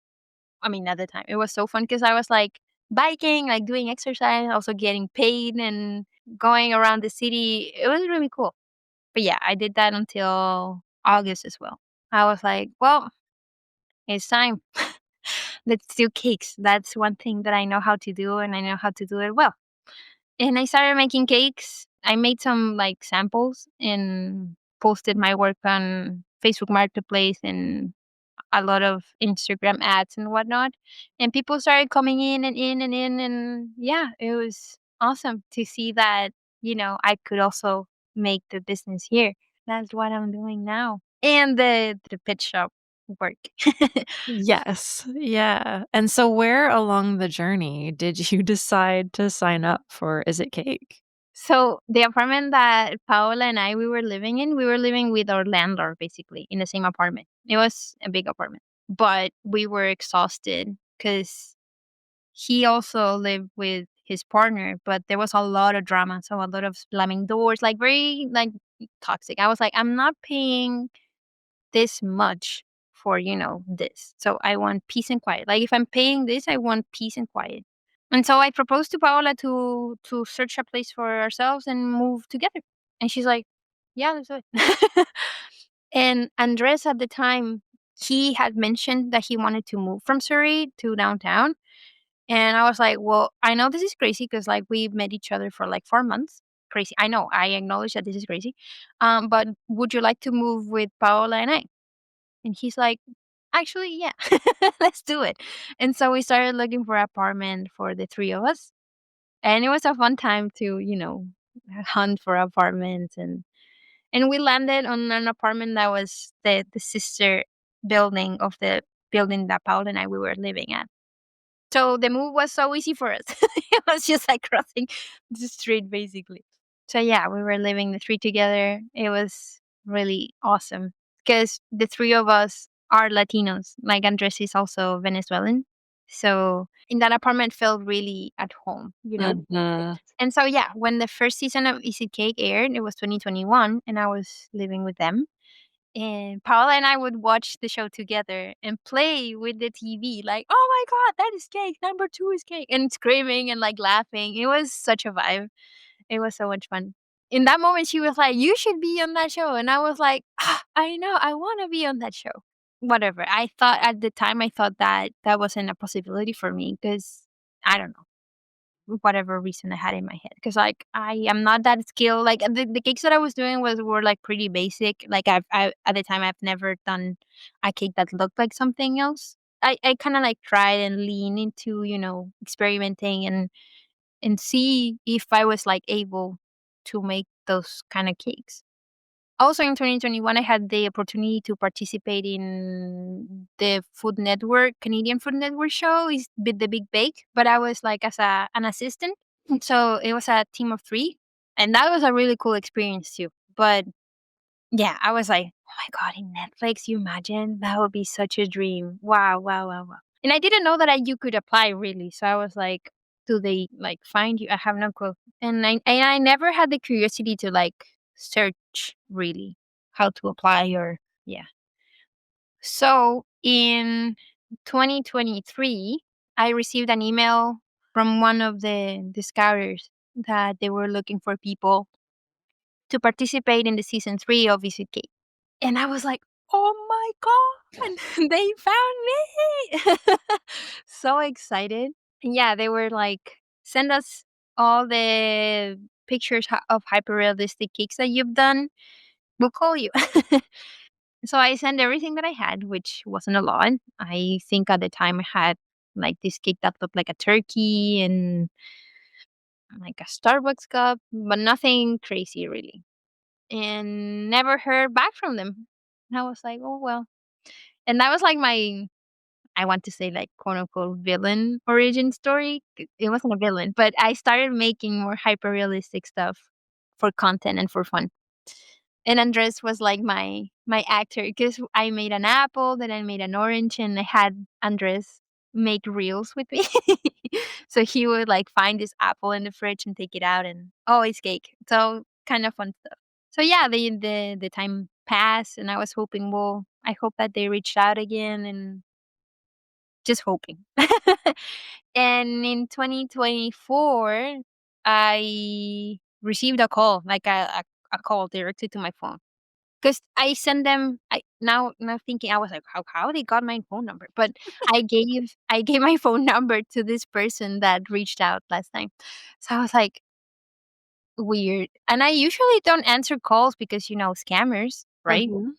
I mean, at the time, it was so fun because I was like biking, like doing exercise, also getting paid and going around the city. It was really cool. But yeah, I did that until August as well. I was like, well, it's time. Let's do cakes. That's one thing that I know how to do, and I know how to do it well. And I started making cakes. I made some like samples and posted my work on Facebook Marketplace and a lot of Instagram ads and whatnot. And people started coming in and in and in. And yeah, it was awesome to see that, I could also make the business here. That's what I'm doing now. And the pet shop work. Yes. Yeah. And so where along the journey did you decide to sign up for Is It Cake? So the apartment that Paola and we were living in, we were living with our landlord basically in the same apartment. It was a big apartment, but we were exhausted because he also lived with his partner, but there was a lot of drama. So a lot of slamming doors, like very like toxic. I was like, I'm not paying this much for, this. So I want peace and quiet. Like if I'm paying this, I want peace and quiet. And so I proposed to Paola to search a place for ourselves and move together. And she's like, "Yeah, let's do it." And Andres at the time, he had mentioned that he wanted to move from Surrey to downtown. And I was like, "Well, I know this is crazy because like we met each other for like 4 months. Crazy. I know. I acknowledge that this is crazy. But would you like to move with Paola and I?" And he's like, "Actually, yeah, let's do it." And so we started looking for an apartment for the three of us. And it was a fun time to, hunt for apartments, and we landed on an apartment that was the sister building of the building that Paul and I we were living at. So the move was so easy for us. It was just like crossing the street basically. So yeah, we were living the three together. It was really awesome because the three of us are Latinos. Like Andres is also Venezuelan. So in that apartment felt really at home. Mhm. And so yeah, when the first season of Easy Cake aired, it was 2021 and I was living with them. And Paola and I would watch the show together and play with the TV, like, "Oh my god, that is cake. Number 2 is cake." And screaming and like laughing. It was such a vibe. It was so much fun. In that moment, she was like, "You should be on that show." And I was like, I know, I want to be on that show. Whatever. I thought at the time, I thought that that wasn't a possibility for me because I don't know whatever reason I had in my head. Because like I am not that skilled. Like the cakes that I was doing were like pretty basic. Like I at the time I've never done a cake that looked like something else. I kind of like tried and lean into experimenting and see if I was like able to make those kind of cakes. Also in 2021, I had the opportunity to participate in the Food Network, Canadian Food Network show, is the Big Bake, but I was like as an assistant. So it was a team of three, and that was a really cool experience too. But yeah, I was like, oh my god, in Netflix, you imagine that would be such a dream. Wow, wow, wow, wow. And I didn't know that you could apply really. So I was like, do they like find you? I have no clue. And I never had the curiosity to like search really how to apply or yeah. So in 2023, I received an email from one of the scouters that they were looking for people to participate in the season 3 of Visit Cake. And I was like, "Oh my god, they found me!" So excited. And yeah, they were like, "Send us all the pictures of hyper realistic cakes that you've done. We'll call you." So I sent everything that I had, which wasn't a lot. I think at the time I had like this cake that looked like a turkey and like a Starbucks cup, but nothing crazy really. And never heard back from them. And I was like, "Oh well." And that was like my, I want to say like quote unquote villain origin story. It wasn't a villain, but I started making more hyper realistic stuff for content and for fun. And Andres was like my actor because I made an apple, then I made an orange, and I had Andres make reels with me. So he would like find this apple in the fridge and take it out, and oh, it's cake. So kind of fun stuff. So yeah, the time passed, and I was hoping, well, I hope that they reached out again, and just hoping. And in 2024, I received a call, like a call directly to my phone. Because I sent them. I now thinking, I was like, how they got my phone number? But I gave my phone number to this person that reached out last time. So I was like, weird. And I usually don't answer calls because scammers, right? Mhm.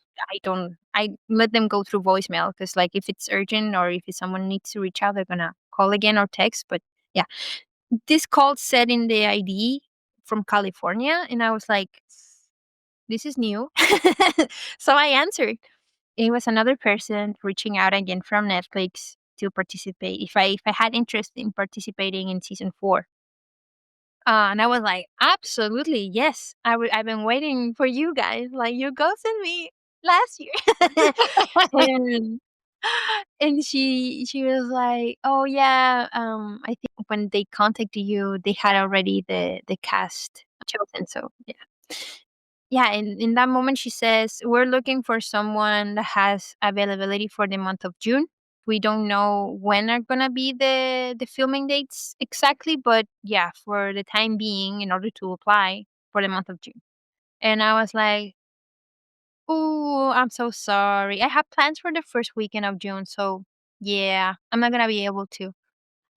I let them go through voicemail because, like, if it's urgent or if it's someone needs to reach out, they're gonna call again or text. But yeah, this call said in the ID from California, and I was like, this is new. So I answered. It was another person reaching out again from Netflix to participate if I had interest in participating in season 4. And I was like, absolutely, yes. I've been waiting for you guys. Like, you ghosted me last year. and and she was like, oh yeah, I think when they contacted you, they had already the cast chosen. So yeah. Yeah, in that moment, she says, we're looking for someone that has availability for the month of June. We don't know when are gonna be the filming dates exactly, but yeah, for the time being, in order to apply for the month of June. And I was like, oh, I'm so sorry. I have plans for the first weekend of June, so yeah, I'm not gonna be able to.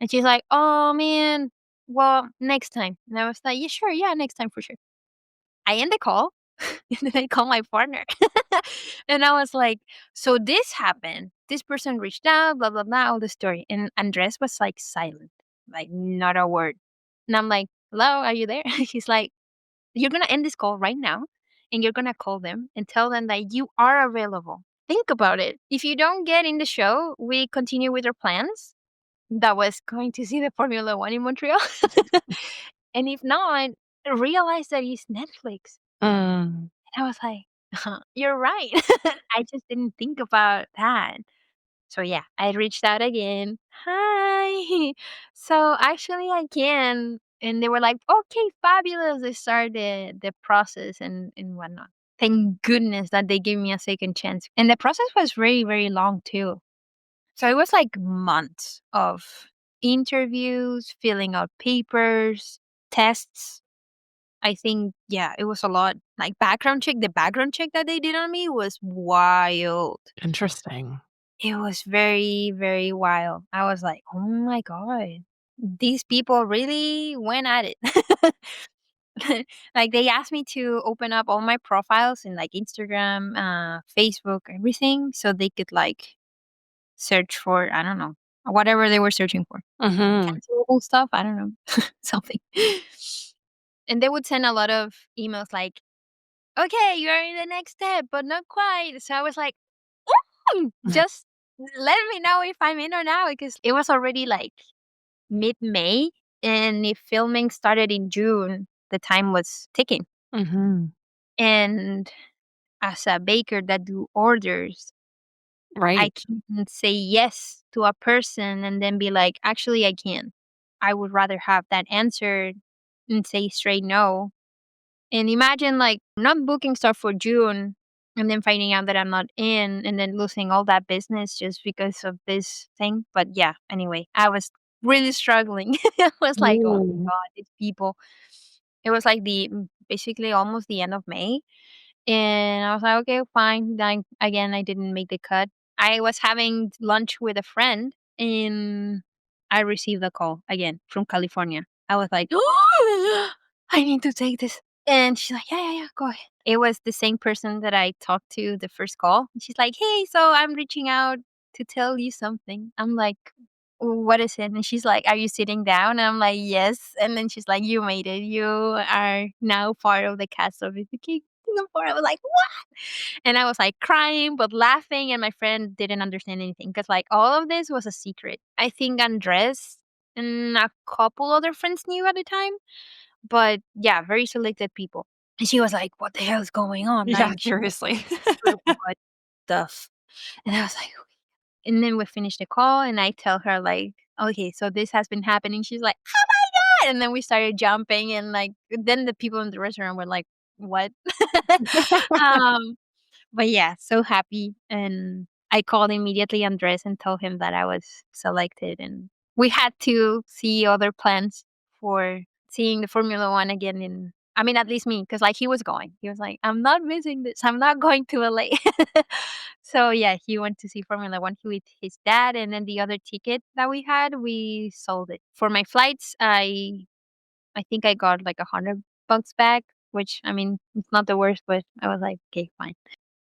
And she's like, oh man, well, next time. And I was like, yeah, sure, yeah, next time for sure. I end the call, and then I call my partner. And I was like, "So this happened. This person reached out, blah, blah, blah, all the story." And Andres was like silent, like not a word. And I'm like, "Hello, are you there?" He's like, "You're gonna end this call right now, and you're gonna call them and tell them that you are available. Think about it. If you don't get in the show, we continue with our plans. That was going to see the Formula One in Montreal. And if not, realize that it's Netflix." Mm. And I was like, "You're right." I just didn't think about that. So yeah, I reached out again. "Hi. So actually I can." And they were like, "Okay, fabulous." They started the process and whatnot. Thank goodness that they gave me a second chance. And the process was very, very long too. So it was like months of interviews, filling out papers, tests. I think, yeah, it was a lot. Like, the background check that they did on me was wild. Interesting. It was very, very wild. I was like, "Oh my god. These people really went at it." Like, they asked me to open up all my profiles in, like, Instagram, Facebook, everything, so they could, like, search for, I don't know, whatever they were searching for. Mhm. Cancelable stuff, I don't know, something. And they would send a lot of emails like, "Okay, you're in the next step, but not quite." So I was like, just let me know if I'm in or not," because it was already like mid-May, and if filming started in June, the time was ticking. Mhm. And as a baker that do orders, I Right. can't say yes to a person and then be like, "Actually, I can't." I would rather have that answer and say straight no. And imagine, like, not booking stuff for June and then finding out that I'm not in and then losing all that business just because of this thing. But yeah, anyway, I was really struggling. I was like, oh my Ooh. God, these people. It was like basically almost the end of May. And I was like, okay, fine. Then again, I didn't make the cut. I was having lunch with a friend and I received a call again from California. I was like, oh, I need to take this. And she's like, yeah, yeah, yeah, go ahead. It was the same person that I talked to the first call. She's like, hey, so I'm reaching out to tell you something. I'm like, what is it? And she's like, are you sitting down? And I'm like, yes. And then she's like, you made it. You are now part of the cast of It's Okay. Singapore. I was like, what? And I was like crying but laughing, and my friend didn't understand anything because like all of this was a secret. I think Andres and a couple other friends knew at the time, but yeah, very selected people. And she was like, "What the hell is going on?" Yeah, Like, seriously. what the? And I was like, and then we finished the call, and I tell her like, okay, so this has been happening. She's like, oh my God. And then we started jumping and like, then the people in the restaurant were like, what? um, but yeah, so happy. And I called immediately Andres and told him that I was selected. And we had to see other plans for seeing the Formula One again I mean, at least me, because like he was going. He was like, I'm not missing this. I'm not going to LA. So yeah, he went to see Formula One with his dad, and then the other ticket that we had, we sold it. For my flights, I think I got like $100 back, which I mean, it's not the worst, but I was like, okay, fine.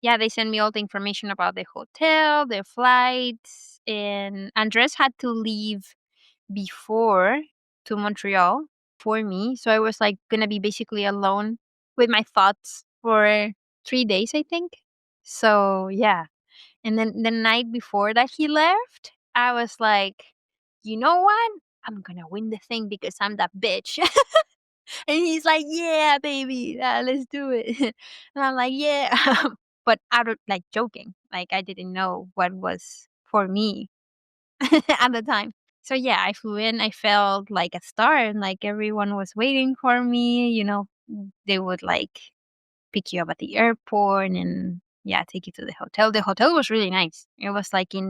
Yeah, they sent me all the information about the hotel, the flights, and Andres had to leave before to Montreal for me. So I was like gonna be basically alone with my thoughts for 3 days, I think. So yeah. And then the night before that he left, I was like, you know what? I'm gonna win the thing because I'm that bitch. And he's like, "Yeah, baby, let's do it." And I'm like, "Yeah," but out of like joking, like I didn't know what was for me at the time. So yeah, I flew in. I felt like a star, and like everyone was waiting for me. They would like pick you up at the airport and yeah, take you to the hotel. The hotel was really nice. It was like it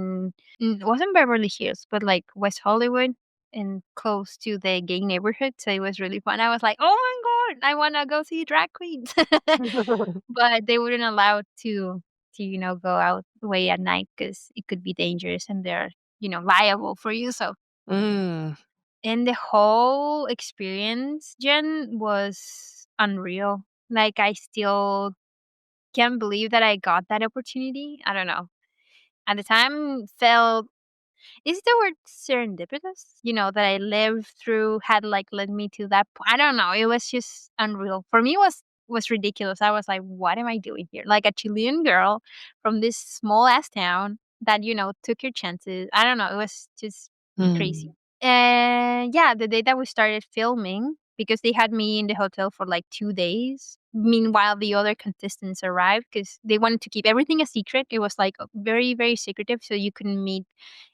wasn't Beverly Hills, but like West Hollywood and close to the gay neighborhood. So it was really fun. I was like, oh my God, I want to go see drag queens. But they wouldn't allow to go out way at night because it could be dangerous and they're liable for you. So, Mm. and the whole experience, Jen, was unreal. Like I still can't believe that I got that opportunity. I don't know. At the time, felt is the word serendipitous? That I lived through had like led me to that point. I don't know. It was just unreal. For me, it was ridiculous. I was like, what am I doing here? Like a Chilean girl from this small ass town that took your chances. I don't know. It was just crazy. Mm. And yeah, the day that we started filming, because they had me in the hotel for like 2 days. Meanwhile, the other contestants arrived because they wanted to keep everything a secret. It was like very, very secretive, so you couldn't meet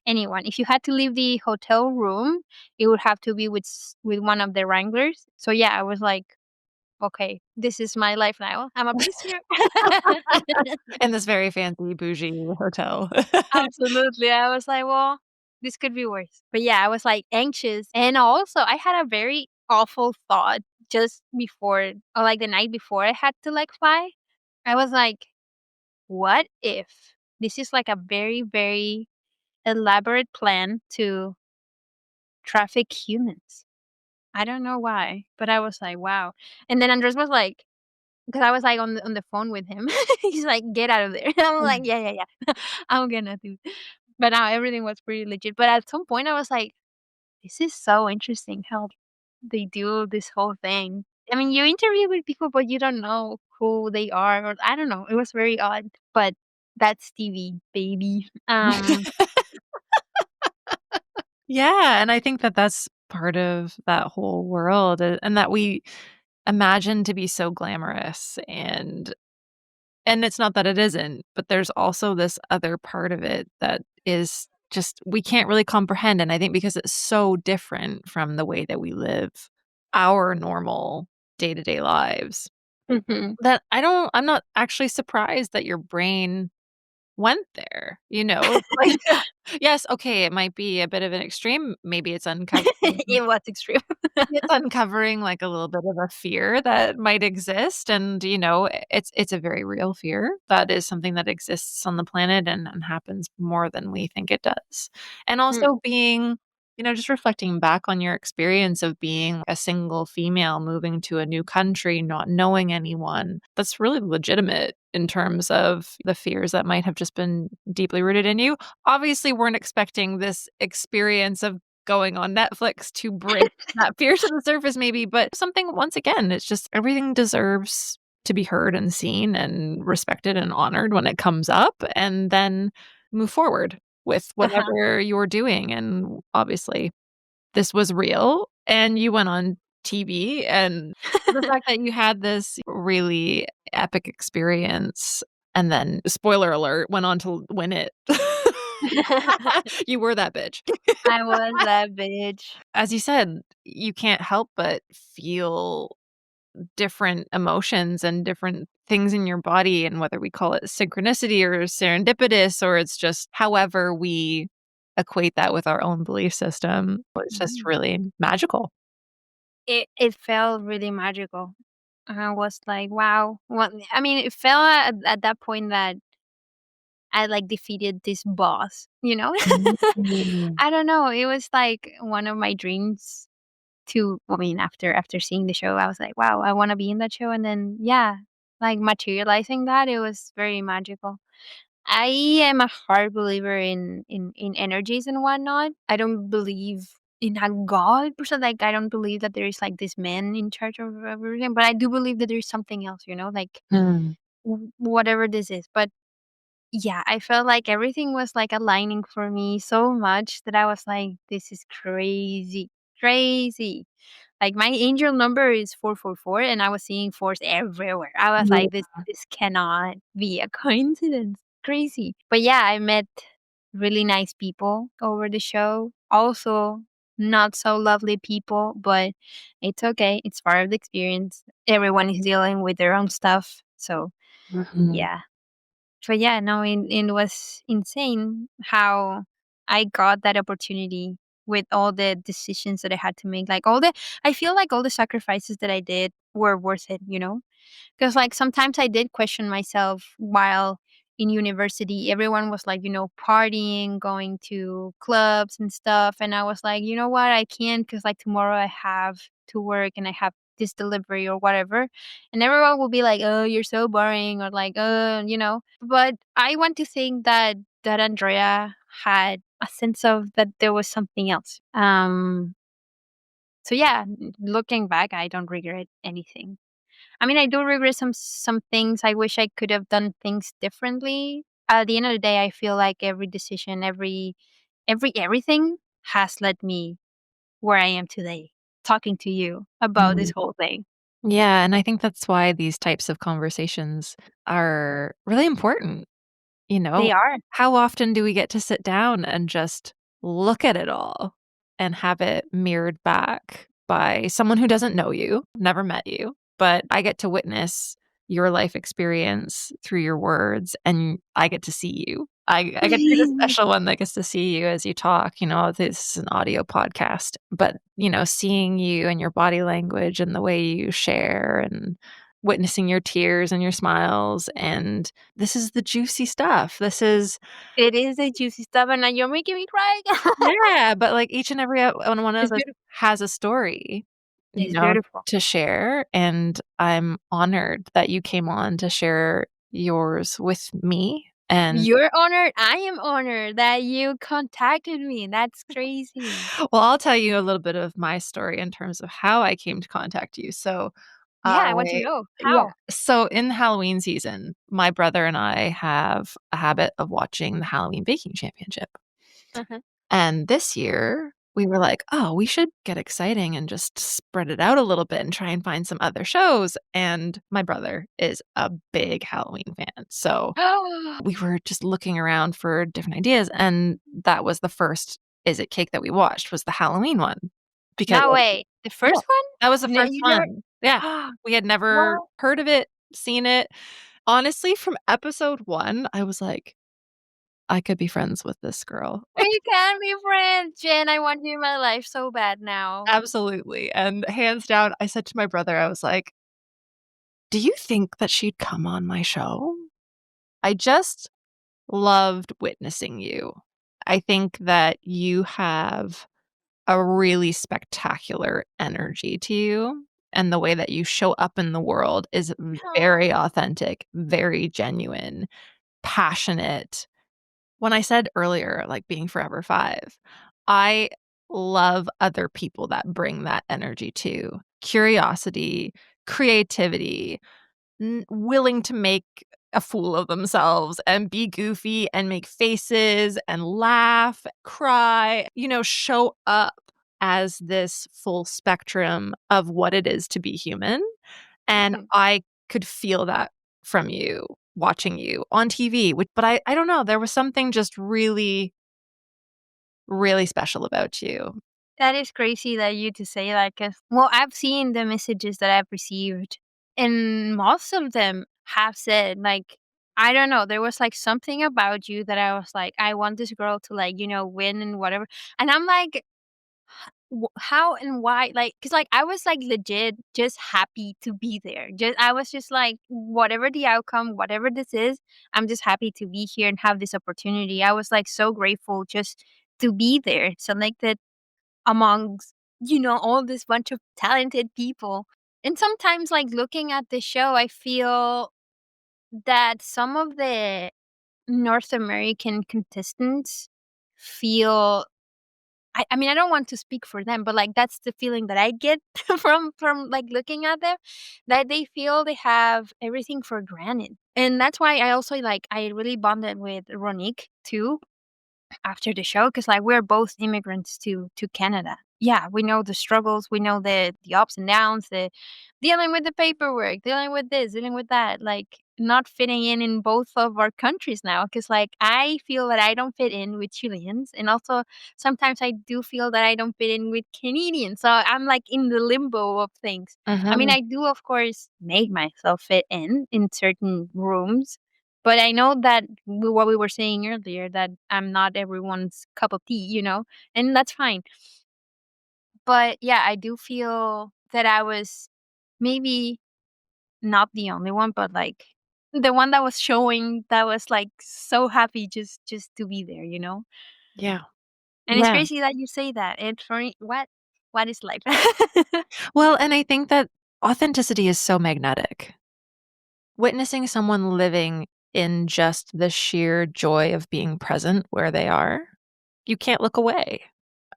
anyone. If you had to leave the hotel room, it would have to be with one of the wranglers. So yeah, I was like, okay, this is my life now. I'm a prisoner. In this very fancy bougie hotel. Absolutely. I was like, well, this could be worse. But yeah, I was like anxious. And also, I had a very awful thought just before, or like the night before I had to like fly. I was like, what if this is like a very, very elaborate plan to traffic humans? I don't know why, but I was like, wow. And then Andres was like, because I was like on the phone with him. He's like, get out of there. I'm like, yeah, yeah, yeah. I'm gonna do. But now everything was pretty legit. But at some point, I was like, this is so interesting how they do this whole thing. I mean, you interview with people, but you don't know who they are, or I don't know. It was very odd, but that's TV, baby. Yeah, and I think that that's part of that whole world, and that we imagine to be so glamorous, and it's not that it isn't, but there's also this other part of it that is just we can't really comprehend, and I think because it's so different from the way that we live our normal day-to-day lives, Mhm. that I'm not actually surprised that your brain went there, you know? Like, yes, okay, it might be a bit of an extreme, maybe it's uncovering It was extreme. it's uncovering, like, a little bit of a fear that might exist, and, it's a very real fear. That is something that exists on the planet and happens more than we think it does. And Mm. also being just reflecting back on your experience of being a single female moving to a new country, not knowing anyone, that's really legitimate in terms of the fears that might have just been deeply rooted in you. Obviously, weren't expecting this experience of going on Netflix to bring that fear to the surface maybe, but something once again, it's just everything deserves to be heard and seen and respected and honored when it comes up, and then move forward with Uh-huh. whatever you're doing, and obviously, this was real, and you went on TV, and the fact that you had this really epic experience, and then, spoiler alert, went on to win it. You were that bitch. I was that bitch. As you said, you can't help but feel different emotions and different things in your body, and whether we call it synchronicity or serendipitous, or it's just however we equate that with our own belief system, it's just Mhm. really magical. It felt really magical. I was like, "Wow." What I mean, it felt at that point that I, like, defeated this boss, you know? Mm. I don't know, it was, like, one of my dreams to I mean, after seeing the show, I was like, "Wow, I wanna be in that show," and then, yeah, like, materializing that, it was very magical. I am a hard believer in energies and whatnot. I don't believe in a God per se, like, I don't believe that there is, like, this man in charge of everything, but I do believe that there is something else, like, Mm. whatever this is, but yeah, I felt like everything was, like, aligning for me so much that I was like, "This is crazy, crazy." Like, my angel number is 444, and I was seeing fours everywhere. I was Yeah. like, "This cannot be a coincidence. Crazy." But, yeah, I met really nice people over the show. Also, not so lovely people, but it's okay. It's part of the experience. Everyone is dealing with their own stuff. So, Mhm. yeah. But yeah, no, it was insane how I got that opportunity with all the decisions that I had to make. I feel like all the sacrifices that I did were worth it. Because, like, sometimes I did question myself while in university. Everyone was like, partying, going to clubs and stuff. And I was like, you know what? I can't because, like, tomorrow I have to work and I have this delivery or whatever. And everyone will be like, oh, you're so boring or like, But I want to think that Andrea had a sense of that there was something else. So yeah, looking back, I don't regret anything. I mean, I do regret some things. I wish I could have done things differently. At the end of the day, I feel like every decision, everything has led me where I am today, talking to you about this Mm. whole thing. Yeah, and I think that's why these types of conversations are really important. You know, They are. how often do we get to sit down and just look at it all and have it mirrored back by someone who doesn't know you, never met you, but I get to witness your life experience through your words and I get to see you. I get to be the special one that gets to see you as you talk. This is an audio podcast, but, seeing you and your body language and the way you share and witnessing your tears and your smiles, and this is the juicy stuff. This is It is a juicy stuff, and now you're making me cry. yeah, but, like, each and every one of It's us beautiful. has a story, It's beautiful. to share, and I'm honored that you came on to share yours with me, and You're honored. I am honored that you contacted me. That's crazy. well, I'll tell you a little bit of my story in terms of how I came to contact you. So, Yeah, I want to I know yeah. how. So in Halloween season, my brother and I have a habit of watching the Halloween Baking Championship. Uh-huh. And this year, we were like, "Oh, we should get exciting and just spread it out a little bit and try and find some other shows." And my brother is a big Halloween fan. So we were just looking around for different ideas, and that was the first Is It Cake that we watched was the Halloween one because No way. The yeah, first one? that was the No, first you never. one. Yeah, we had never What? heard of it, seen it. Honestly, from episode 1, I was like, "I could be friends with this girl." We can be friends, Jen. I want you in my life so bad now. Absolutely, and hands down, I said to my brother, I was like, "Do you think that she'd come on my show?" I just loved witnessing you. I think that you have a really spectacular energy to you, and the way that you show up in the world is very authentic, very genuine, passionate. When I said earlier, like, being forever 5, I love other people that bring that energy too. Curiosity, creativity, willing to make a fool of themselves and be goofy and make faces and laugh, cry, show up as this full spectrum of what it is to be human, and I could feel that from you. watching you on TV. But I don't know, there was something just really, really special about you. That is crazy that you to say that, 'cause well, I've seen the messages that I've received, and most of them have said, like, I don't know, there was, like, something about you that I was like, "I want this girl to, like, win and whatever." And I'm like, how and why? Like, cause like, I was, like, legit just happy to be there. Just I was just like, "Whatever the outcome, whatever this is, I'm just happy to be here and have this opportunity." I was, like, so grateful just to be there, selected amongst, all this bunch of talented people. And sometimes, like, looking at the show, I feel that some of the North American contestants feel I mean, I don't want to speak for them, but, like, that's the feeling that I get from, like, looking at them, that they feel they have everything for granted. And that's why I also, like, I really bonded with Ronique too, after the show, because like we're both immigrants to Canada. Yeah, we know the struggles, we know the ups and downs, the dealing with the paperwork, dealing with this, dealing with that, like not fitting in both of our countries now. Because like I feel that I don't fit in with Chileans, and also sometimes I do feel that I don't fit in with Canadians. So I'm like in the limbo of things. I mean, Mhm. I do of course make myself fit in certain rooms, but I know that what we were saying earlier, that I'm not everyone's cup of tea, and that's fine. But yeah, I do feel that I was maybe not the only one, but like the one that was showing that was like so happy just to be there. Yeah. And it's Yeah. crazy that you say that. And for me, what is life? Well, and I think that authenticity is so magnetic. Witnessing someone living in just the sheer joy of being present where they are, you can't look away.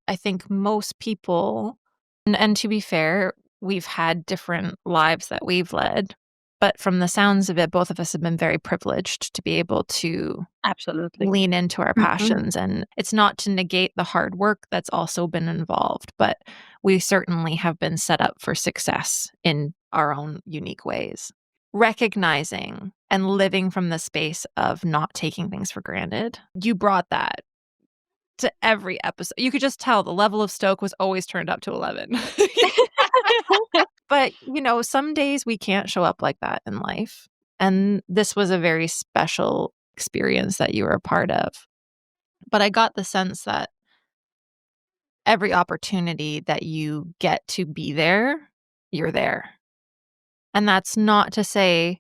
I think most people, and to be fair, we've had different lives that we've led, but from the sounds of it, both of us have been very privileged to be able to Absolutely. lean into our Hmm. passions, and it's not to negate the hard work that's also been involved, but we certainly have been set up for success in our own unique ways. Recognizing and living from the space of not taking things for granted, you brought that to every episode. You could just tell the level of stoke was always turned up to 11. But, some days we can't show up like that in life, and this was a very special experience that you were a part of. But I got the sense that every opportunity that you get to be there, you're there. And that's not to say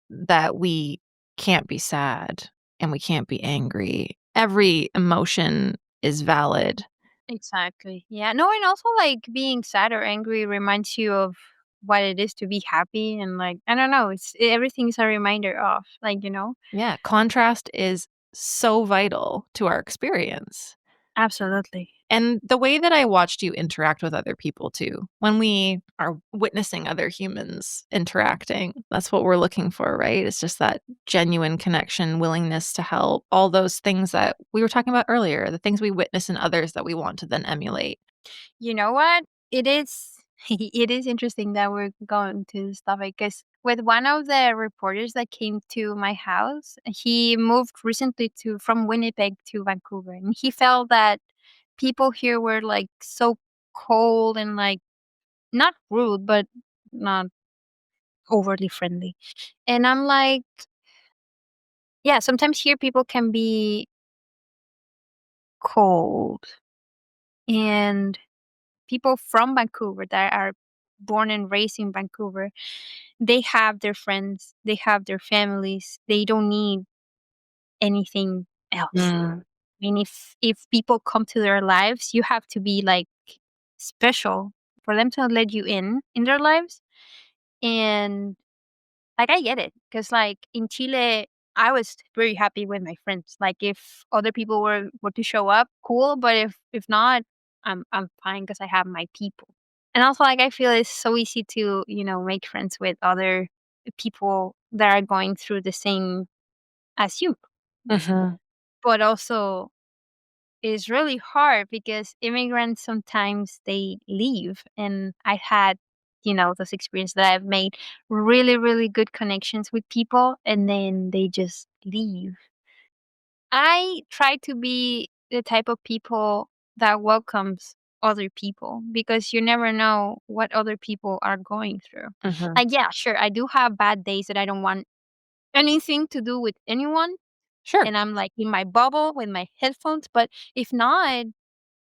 that we can't be sad and we can't be angry. Every emotion is valid. Exactly. Yeah. No, and also like being sad or angry reminds you of what it is to be happy, and like I don't know, everything's a reminder of like. Yeah, contrast is so vital to our experience. Absolutely. And the way that I watched you interact with other people too, when we are witnessing other humans interacting, that's what we're looking for, right? It's just that genuine connection, willingness to help, all those things that we were talking about earlier, the things we witness in others that we want to then emulate. You know what? It is it is interesting that we're going to this topic because with one of the reporters that came to my house, he moved recently to from Winnipeg to Vancouver, and he felt that people here were like so cold and like not rude, but not overly friendly. And I'm like, yeah, sometimes here people can be cold, and people from Vancouver that are born and raised in Vancouver, they have their friends, they have their families, they don't need anything else. Mm. I mean, if people come to their lives, you have to be like special for them to let you in their lives. And like I get it, because like in Chile, I was very happy with my friends. Like if other people were to show up, cool. But if not, I'm fine because I have my people. And also, like I feel it's so easy to make friends with other people that are going through the same as you. Mhm. But also, it's really hard because immigrants sometimes they leave, and I had those experiences that I've made really, really good connections with people and then they just leave. I try to be the type of people that welcomes other people because you never know what other people are going through. Mhm. Like, yeah, sure, I do have bad days that I don't want anything to do with anyone. Sure. And I'm like in my bubble with my headphones. But if not,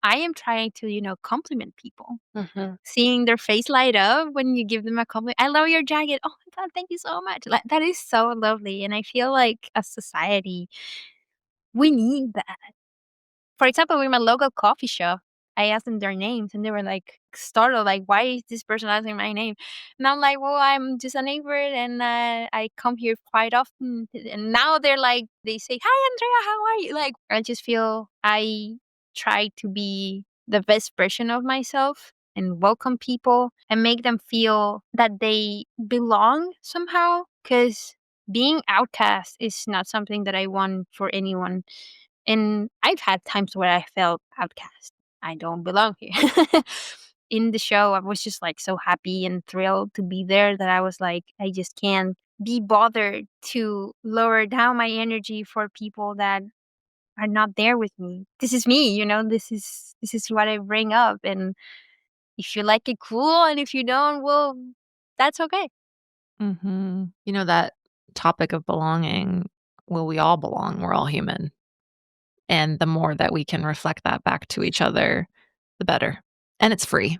I am trying to, compliment people. Mhm. Seeing their face light up when you give them a compliment. I love your jacket. Oh my God, thank you so much. Like, that is so lovely. And I feel like as society, we need that. For example, with my local coffee shop, I asked them their names and they were like startled, like, why is this person asking my name? And I'm like, well, I'm just a neighbor and I come here quite often. And now they're like, they say, hi, Andrea, how are you? Like, I just feel I try to be the best version of myself and welcome people and make them feel that they belong somehow. Because being outcast is not something that I want for anyone and I've had times where I felt outcast. I don't belong here. In the show, I was just like so happy and thrilled to be there that I was like, I just can't be bothered to lower down my energy for people that are not there with me. This is me, this is what I bring up. And if you like it, cool. And if you don't, well, that's okay. Mhm. That topic of belonging, well, we all belong, we're all human, and the more that we can reflect that back to each other, the better, and it's free.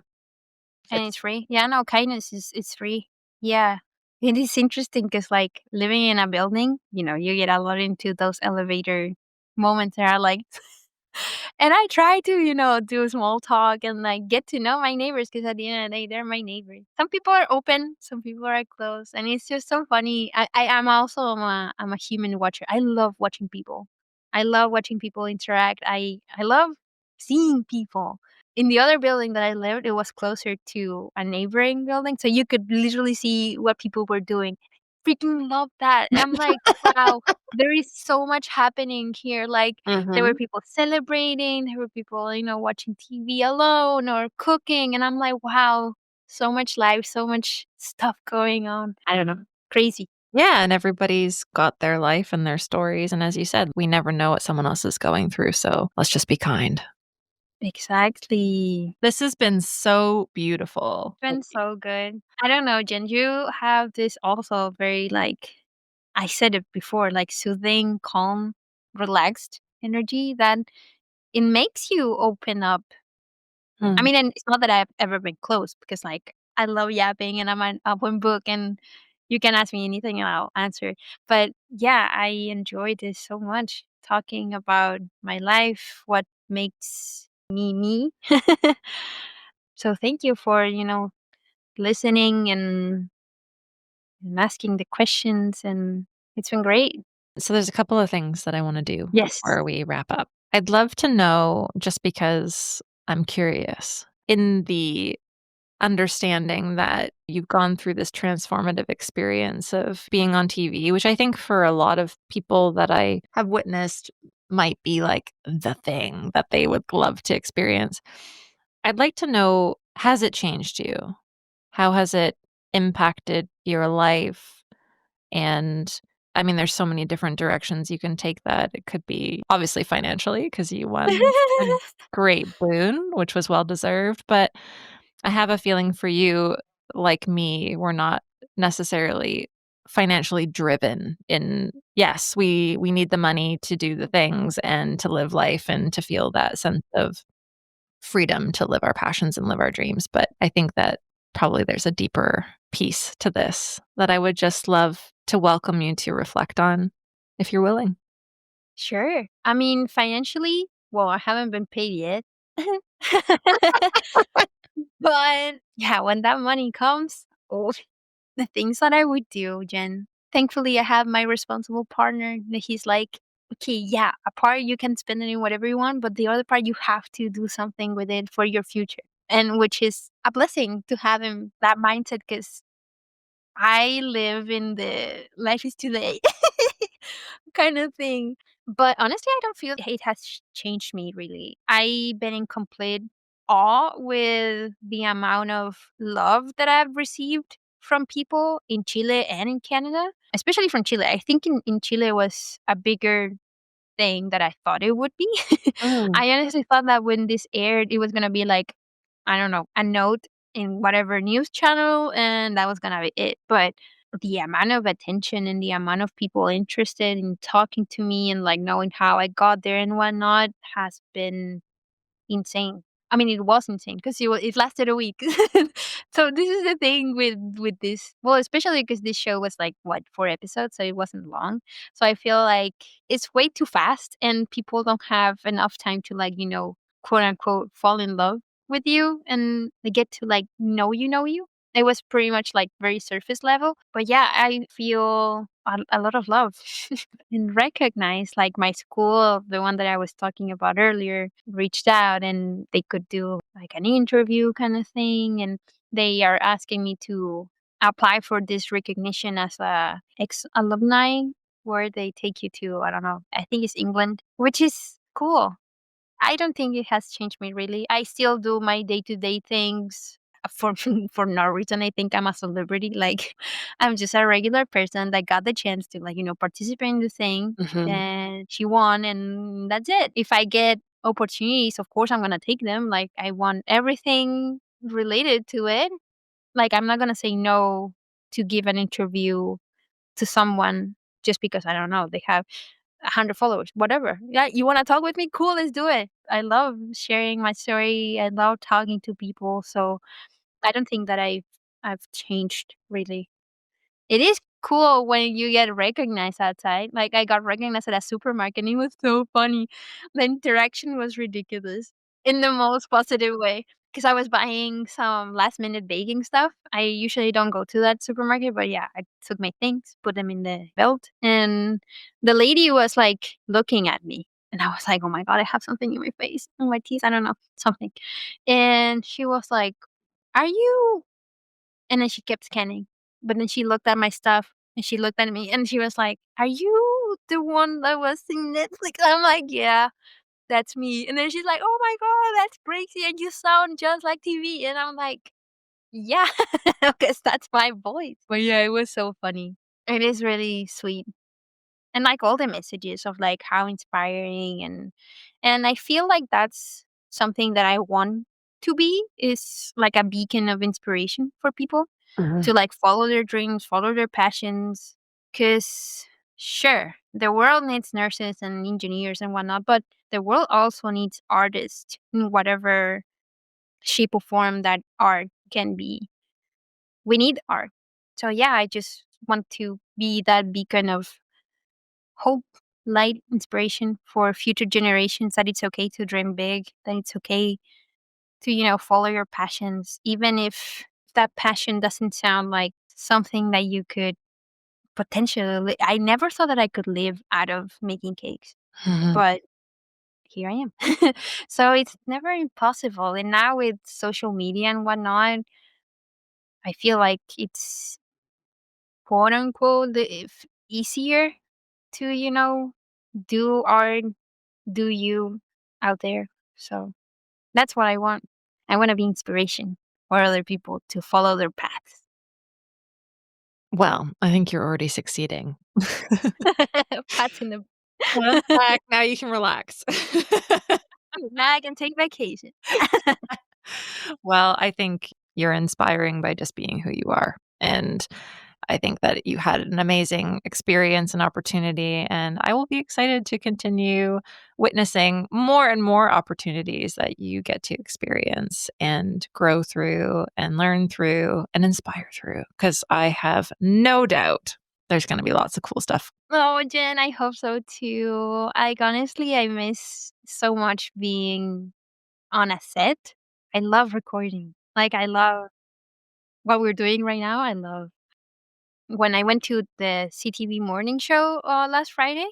And It's it's free. Yeah, no, kindness is it's free. Yeah. It is interesting because, like, living in a building, you get a lot into those elevator moments that are like and I try to, do small talk and, like, get to know my neighbors because at the end of the day, they're my neighbors. Some people are open, some people are closed, and it's just so funny. I'm a human watcher. I love watching people. I love watching people interact. I love seeing people. In the other building that I lived, it was closer to a neighboring building, so you could literally see what people were doing. Freaking love that. I'm like, "Wow, there is so much happening here." Like, there were Mhm. people celebrating, there were people, watching TV alone or cooking, and I'm like, "Wow, so much life, so much stuff going on." I don't know, crazy. Yeah, and everybody's got their life and their stories, and as you said, we never know what someone else is going through, so let's just be kind. Exactly. This has been so beautiful. Been so good. I don't know, Jen, you have this also very, like I said it before, like, soothing, calm, relaxed energy that it makes you open up. I Mm. mean, and it's not that I've ever been close because, like, I love yapping and I'm an open book and you can ask me anything and I'll answer. But yeah, I enjoy this so much talking about my life, what makes me me. So thank you for, listening and asking the questions and it's been great. So there's a couple of things that I wanna do Yes. before we wrap up. I'd love to know, just because I'm curious, in the understanding that you've gone through this transformative experience of being on TV, which I think for a lot of people that I have witnessed might be like the thing that they would love to experience. I'd like to know, has it changed you? How has it impacted your life? And I mean, there's so many different directions you can take that. It could be obviously financially because you won a great boon, which was well deserved. But I have a feeling for you, like me, we're not necessarily financially driven in yes, we need the money to do the things and to live life and to feel that sense of freedom to live our passions and live our dreams. But I think that probably there's a deeper piece to this that I would just love to welcome you to reflect on if you're willing. Sure. I mean, financially, well, I haven't been paid yet. But yeah, when that money comes, oh, the things that I would do, Jen. Thankfully, I have my responsible partner that he's like, okay, yeah, a part you can spend it in whatever you want, but the other part you have to do something with it for your future. And which is a blessing to have him that mindset because I live in the life is today kind of thing. But honestly, I don't feel it has changed me really. I've been in complete awe with the amount of love that I've received from people in Chile and in Canada, especially from Chile. I think in Chile was a bigger thing that I thought it would be. Mm. I honestly thought that when this aired, it was gonna be like, I don't know, a note in whatever news channel, and that was gonna be it. But the amount of attention and the amount of people interested in talking to me and like knowing how I got there and whatnot has been insane. I mean, it was insane because it lasted a week. So this is the thing with this. Well, especially because this show was like what 4 episodes, so it wasn't long. So I feel like it's way too fast, and people don't have enough time to like quote unquote fall in love with you, and they get to like know you. It was pretty much like very surface level, but yeah, I feel a lot of love and recognize like my school, the one that I was talking about earlier, reached out and they could do like an interview kind of thing. And they are asking me to apply for this recognition as a ex alumni where they take you to, I don't know, I think it's England, which is cool. I don't think it has changed me really. I still do my day-to-day things for for no reason. I think I'm a celebrity. Like I'm just a regular person that got the chance to like, participate in the thing, Mhm. and she won, and that's it. If I get opportunities, of course I'm going to take them. Like I want everything related to it. Like I'm not going to say no to give an interview to someone just because I don't know, they have 100 followers, whatever. Yeah, you wanna talk with me? Cool, let's do it. I love sharing my story. I love talking to people, so I don't think that I've changed really. It is cool when you get recognized outside. Like, I got recognized at a supermarket, and it was so funny. The interaction was ridiculous in the most positive way. Because I was buying some last-minute baking stuff. I usually don't go to that supermarket, but yeah, I took my things, put them in the belt, and the lady was, like, looking at me, and I was like, "Oh my god, I have something in my face, in my teeth, I don't know, something." And she was like, "Are you," and then she kept scanning. But then she looked at my stuff and she looked at me and she was like, "Are you the one that was in Netflix?" I'm like, "Yeah, that's me." And then she's like, "Oh my god, that's crazy and you sound just like TV." And I'm like, "Yeah, because that's my voice." But yeah, it was so funny. It is really sweet. And like all the messages of like how inspiring, and I feel like that's something that I want to be, is like a beacon of inspiration for people Mhm. to like follow their dreams, follow their passions. Because, sure, the world needs nurses and engineers and whatnot, but the world also needs artists in whatever shape or form that art can be. We need art. So, yeah, I just want to be that beacon of hope, light, inspiration for future generations, that it's okay to dream big, that it's okay to, follow your passions, even if that passion doesn't sound like something that you could potentially. I never thought that I could live out of making cakes, Mhm. but here I am. So it's never impossible. And now with social media and whatnot, I feel like it's quote unquote easier to, do art, do you out there. So that's what I want. I want to be inspiration for other people to follow their paths. Well, I think you're already succeeding. Pats in the Well, back, now you can relax. bag and take vacation. Well, I think you're inspiring by just being who you are, and I think that you had an amazing experience and opportunity, and I will be excited to continue witnessing more and more opportunities that you get to experience and grow through and learn through and inspire through, because I have no doubt there's gonna be lots of cool stuff. Oh, Jen, I hope so too. Like honestly, I miss so much being on a set. I love recording. Like I love what we're doing right now. I love when I went to the CTV morning show last Friday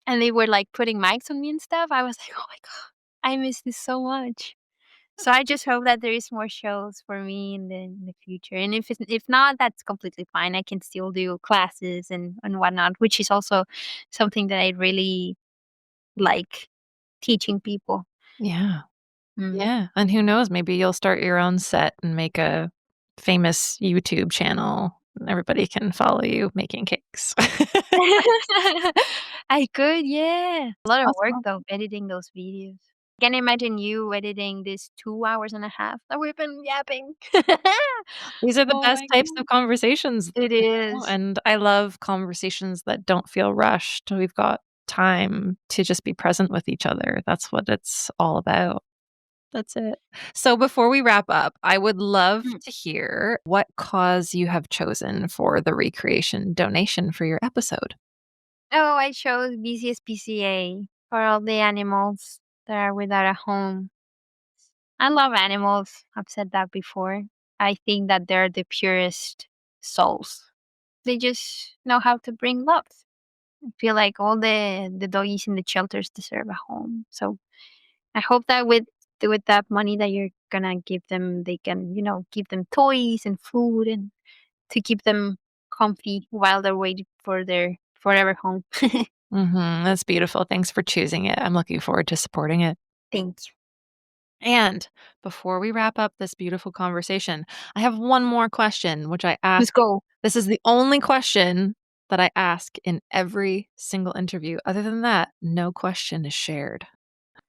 and they were like putting mics on me and stuff. I was like, oh my god, I miss this so much. So I just hope that there is more shows for me in the future. And if not, that's completely fine. I can still do classes and whatnot, which is also something that I really like, teaching people. Yeah. Mm. Yeah, and who knows, maybe you'll start your own set and make a famous YouTube channel. Everybody can follow you making cakes. I could, yeah. A It's lot of work possible. though, editing those videos. Can imagine you editing this 2 hours and a half that we've been yapping. These are the Oh best my types god. of conversations, It is. and I love conversations that don't feel rushed. We've got time to just be present with each other. That's what it's all about. That's it. So before we wrap up, I would love Mm. to hear what cause you have chosen for the recreation donation for your episode. Oh, I chose BCSPCA for all the animals that are without a home. I love animals. I've said that before. I think that they're the purest souls. They just know how to bring love. I feel like all the doggies in the shelters deserve a home. So I hope that with that money that you're gonna give them, they can, give them toys and food and to keep them comfy while they're waiting for their forever home. That's beautiful. Thanks for choosing it. I'm looking forward to supporting it. Thank you. And before we wrap up this beautiful conversation, I have one more question, which I Let's ask. go. This is the only question that I ask in every single interview. Other than that, no question is shared.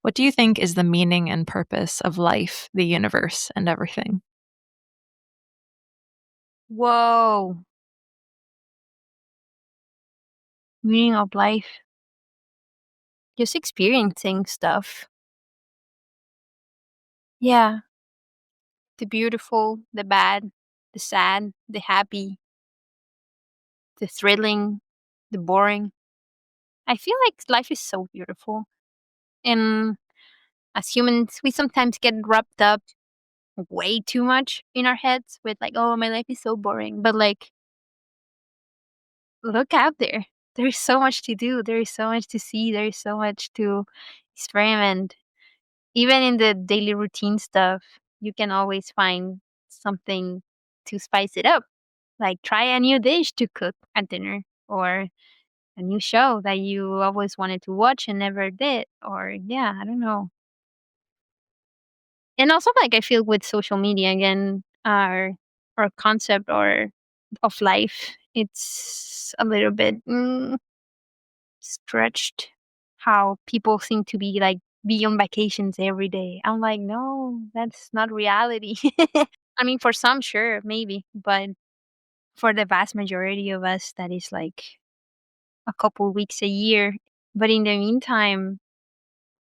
What do you think is the meaning and purpose of life, the universe, and everything? Whoa. Meaning of life. Just experiencing stuff. Yeah. The beautiful, the bad, the sad, the happy, the thrilling, the boring. I feel like life is so beautiful. And as humans, we sometimes get wrapped up way too much in our heads with like, oh, my life is so boring. But like, look out there. There is so much to do. There is so much to see. There is so much to experiment. Even in the daily routine stuff, you can always find something to spice it up. Like try a new dish to cook at dinner or a new show that you always wanted to watch and never did. Or yeah, I don't know. And also like I feel with social media again, our concept or of life, it's a little bit stretched. How people seem to be on vacations every day. I'm like, no, that's not reality. I mean, for some, sure, maybe, but for the vast majority of us, that is like a couple weeks a year. But in the meantime,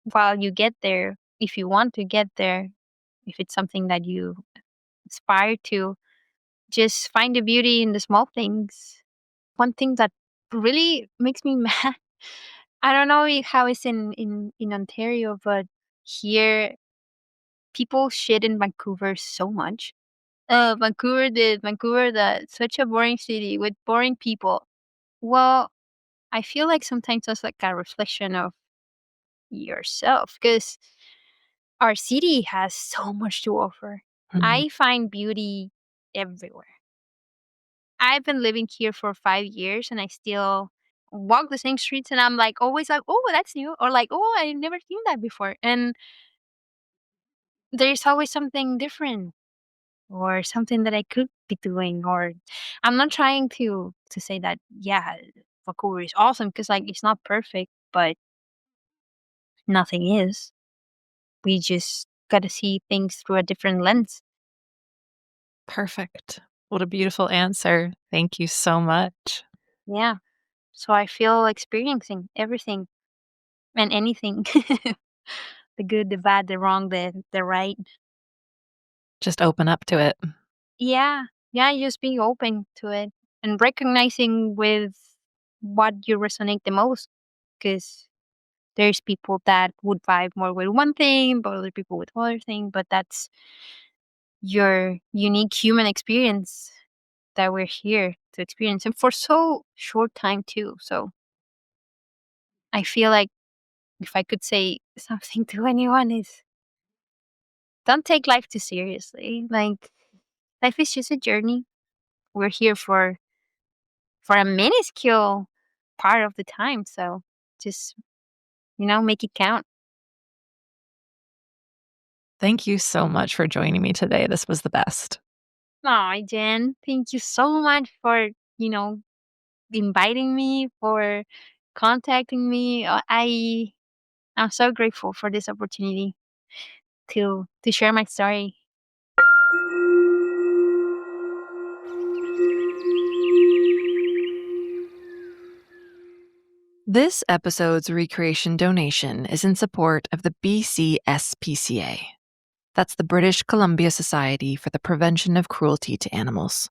while you get there, if you want to get there, if it's something that you aspire to, just find the beauty in the small things. One thing that really makes me mad, I don't know how it's in Ontario, but here people shit in Vancouver so much. Vancouver, that such a boring city with boring people. Well, I feel like sometimes that's like a reflection of yourself because our city has so much to offer. Mhm. I find beauty everywhere. I've been living here for 5 years and I still walk the same streets and I'm like always like, oh, that's new. Or like, oh, I've never seen that before. And there's always something different or something that I could be doing. Or I'm not trying to say that, yeah, Vancouver is awesome because like it's not perfect, but nothing is. We just gotta see things through a different lens. Perfect. What a beautiful answer. Thank you so much. Yeah. So I feel experiencing everything and anything. The good, the bad, the wrong, the right. Just open up to it. Yeah. Yeah, just being open to it and recognizing with what you resonate the most. Because there's people that would vibe more with one thing, but other people with other thing. But that's your unique human experience that we're here to experience, and for so short time too. So I feel like if I could say something to anyone is don't take life too seriously. Like life is just a journey. We're here for a minuscule part of the time. So just, make it count. Thank you so much for joining me today. This was the best. Oh, Jen, thank you so much for, inviting me, for contacting me. I'm so grateful for this opportunity to share my story. This episode's recreation donation is in support of the BCSPCA. That's the British Columbia Society for the Prevention of Cruelty to Animals.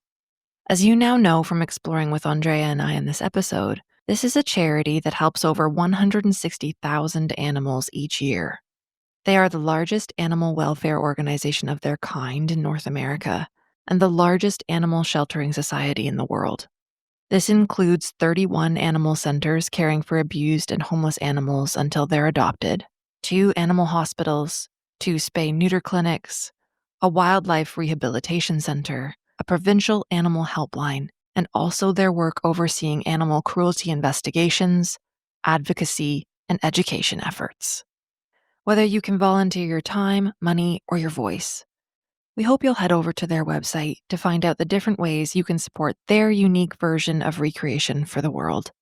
As you now know from exploring with Andrea and I in this episode, this is a charity that helps over 160,000 animals each year. They are the largest animal welfare organization of their kind in North America and the largest animal sheltering society in the world. This includes 31 animal centers caring for abused and homeless animals until they're adopted, 2 animal hospitals, 2 spay-neuter clinics, a wildlife rehabilitation center, a provincial animal helpline, and also their work overseeing animal cruelty investigations, advocacy, and education efforts. Whether you can volunteer your time, money, or your voice, we hope you'll head over to their website to find out the different ways you can support their unique version of recreation for the world.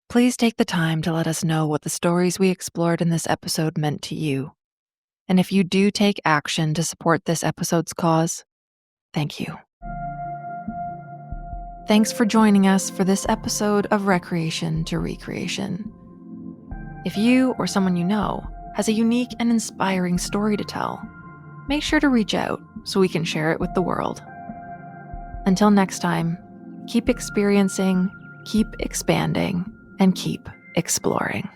Please take the time to let us know what the stories we explored in this episode meant to you. And if you do take action to support this episode's cause, thank you. Thanks for joining us for this episode of Recreation to Recreation. If you or someone you know has a unique and inspiring story to tell, make sure to reach out so we can share it with the world. Until next time, keep experiencing, keep expanding, and keep exploring.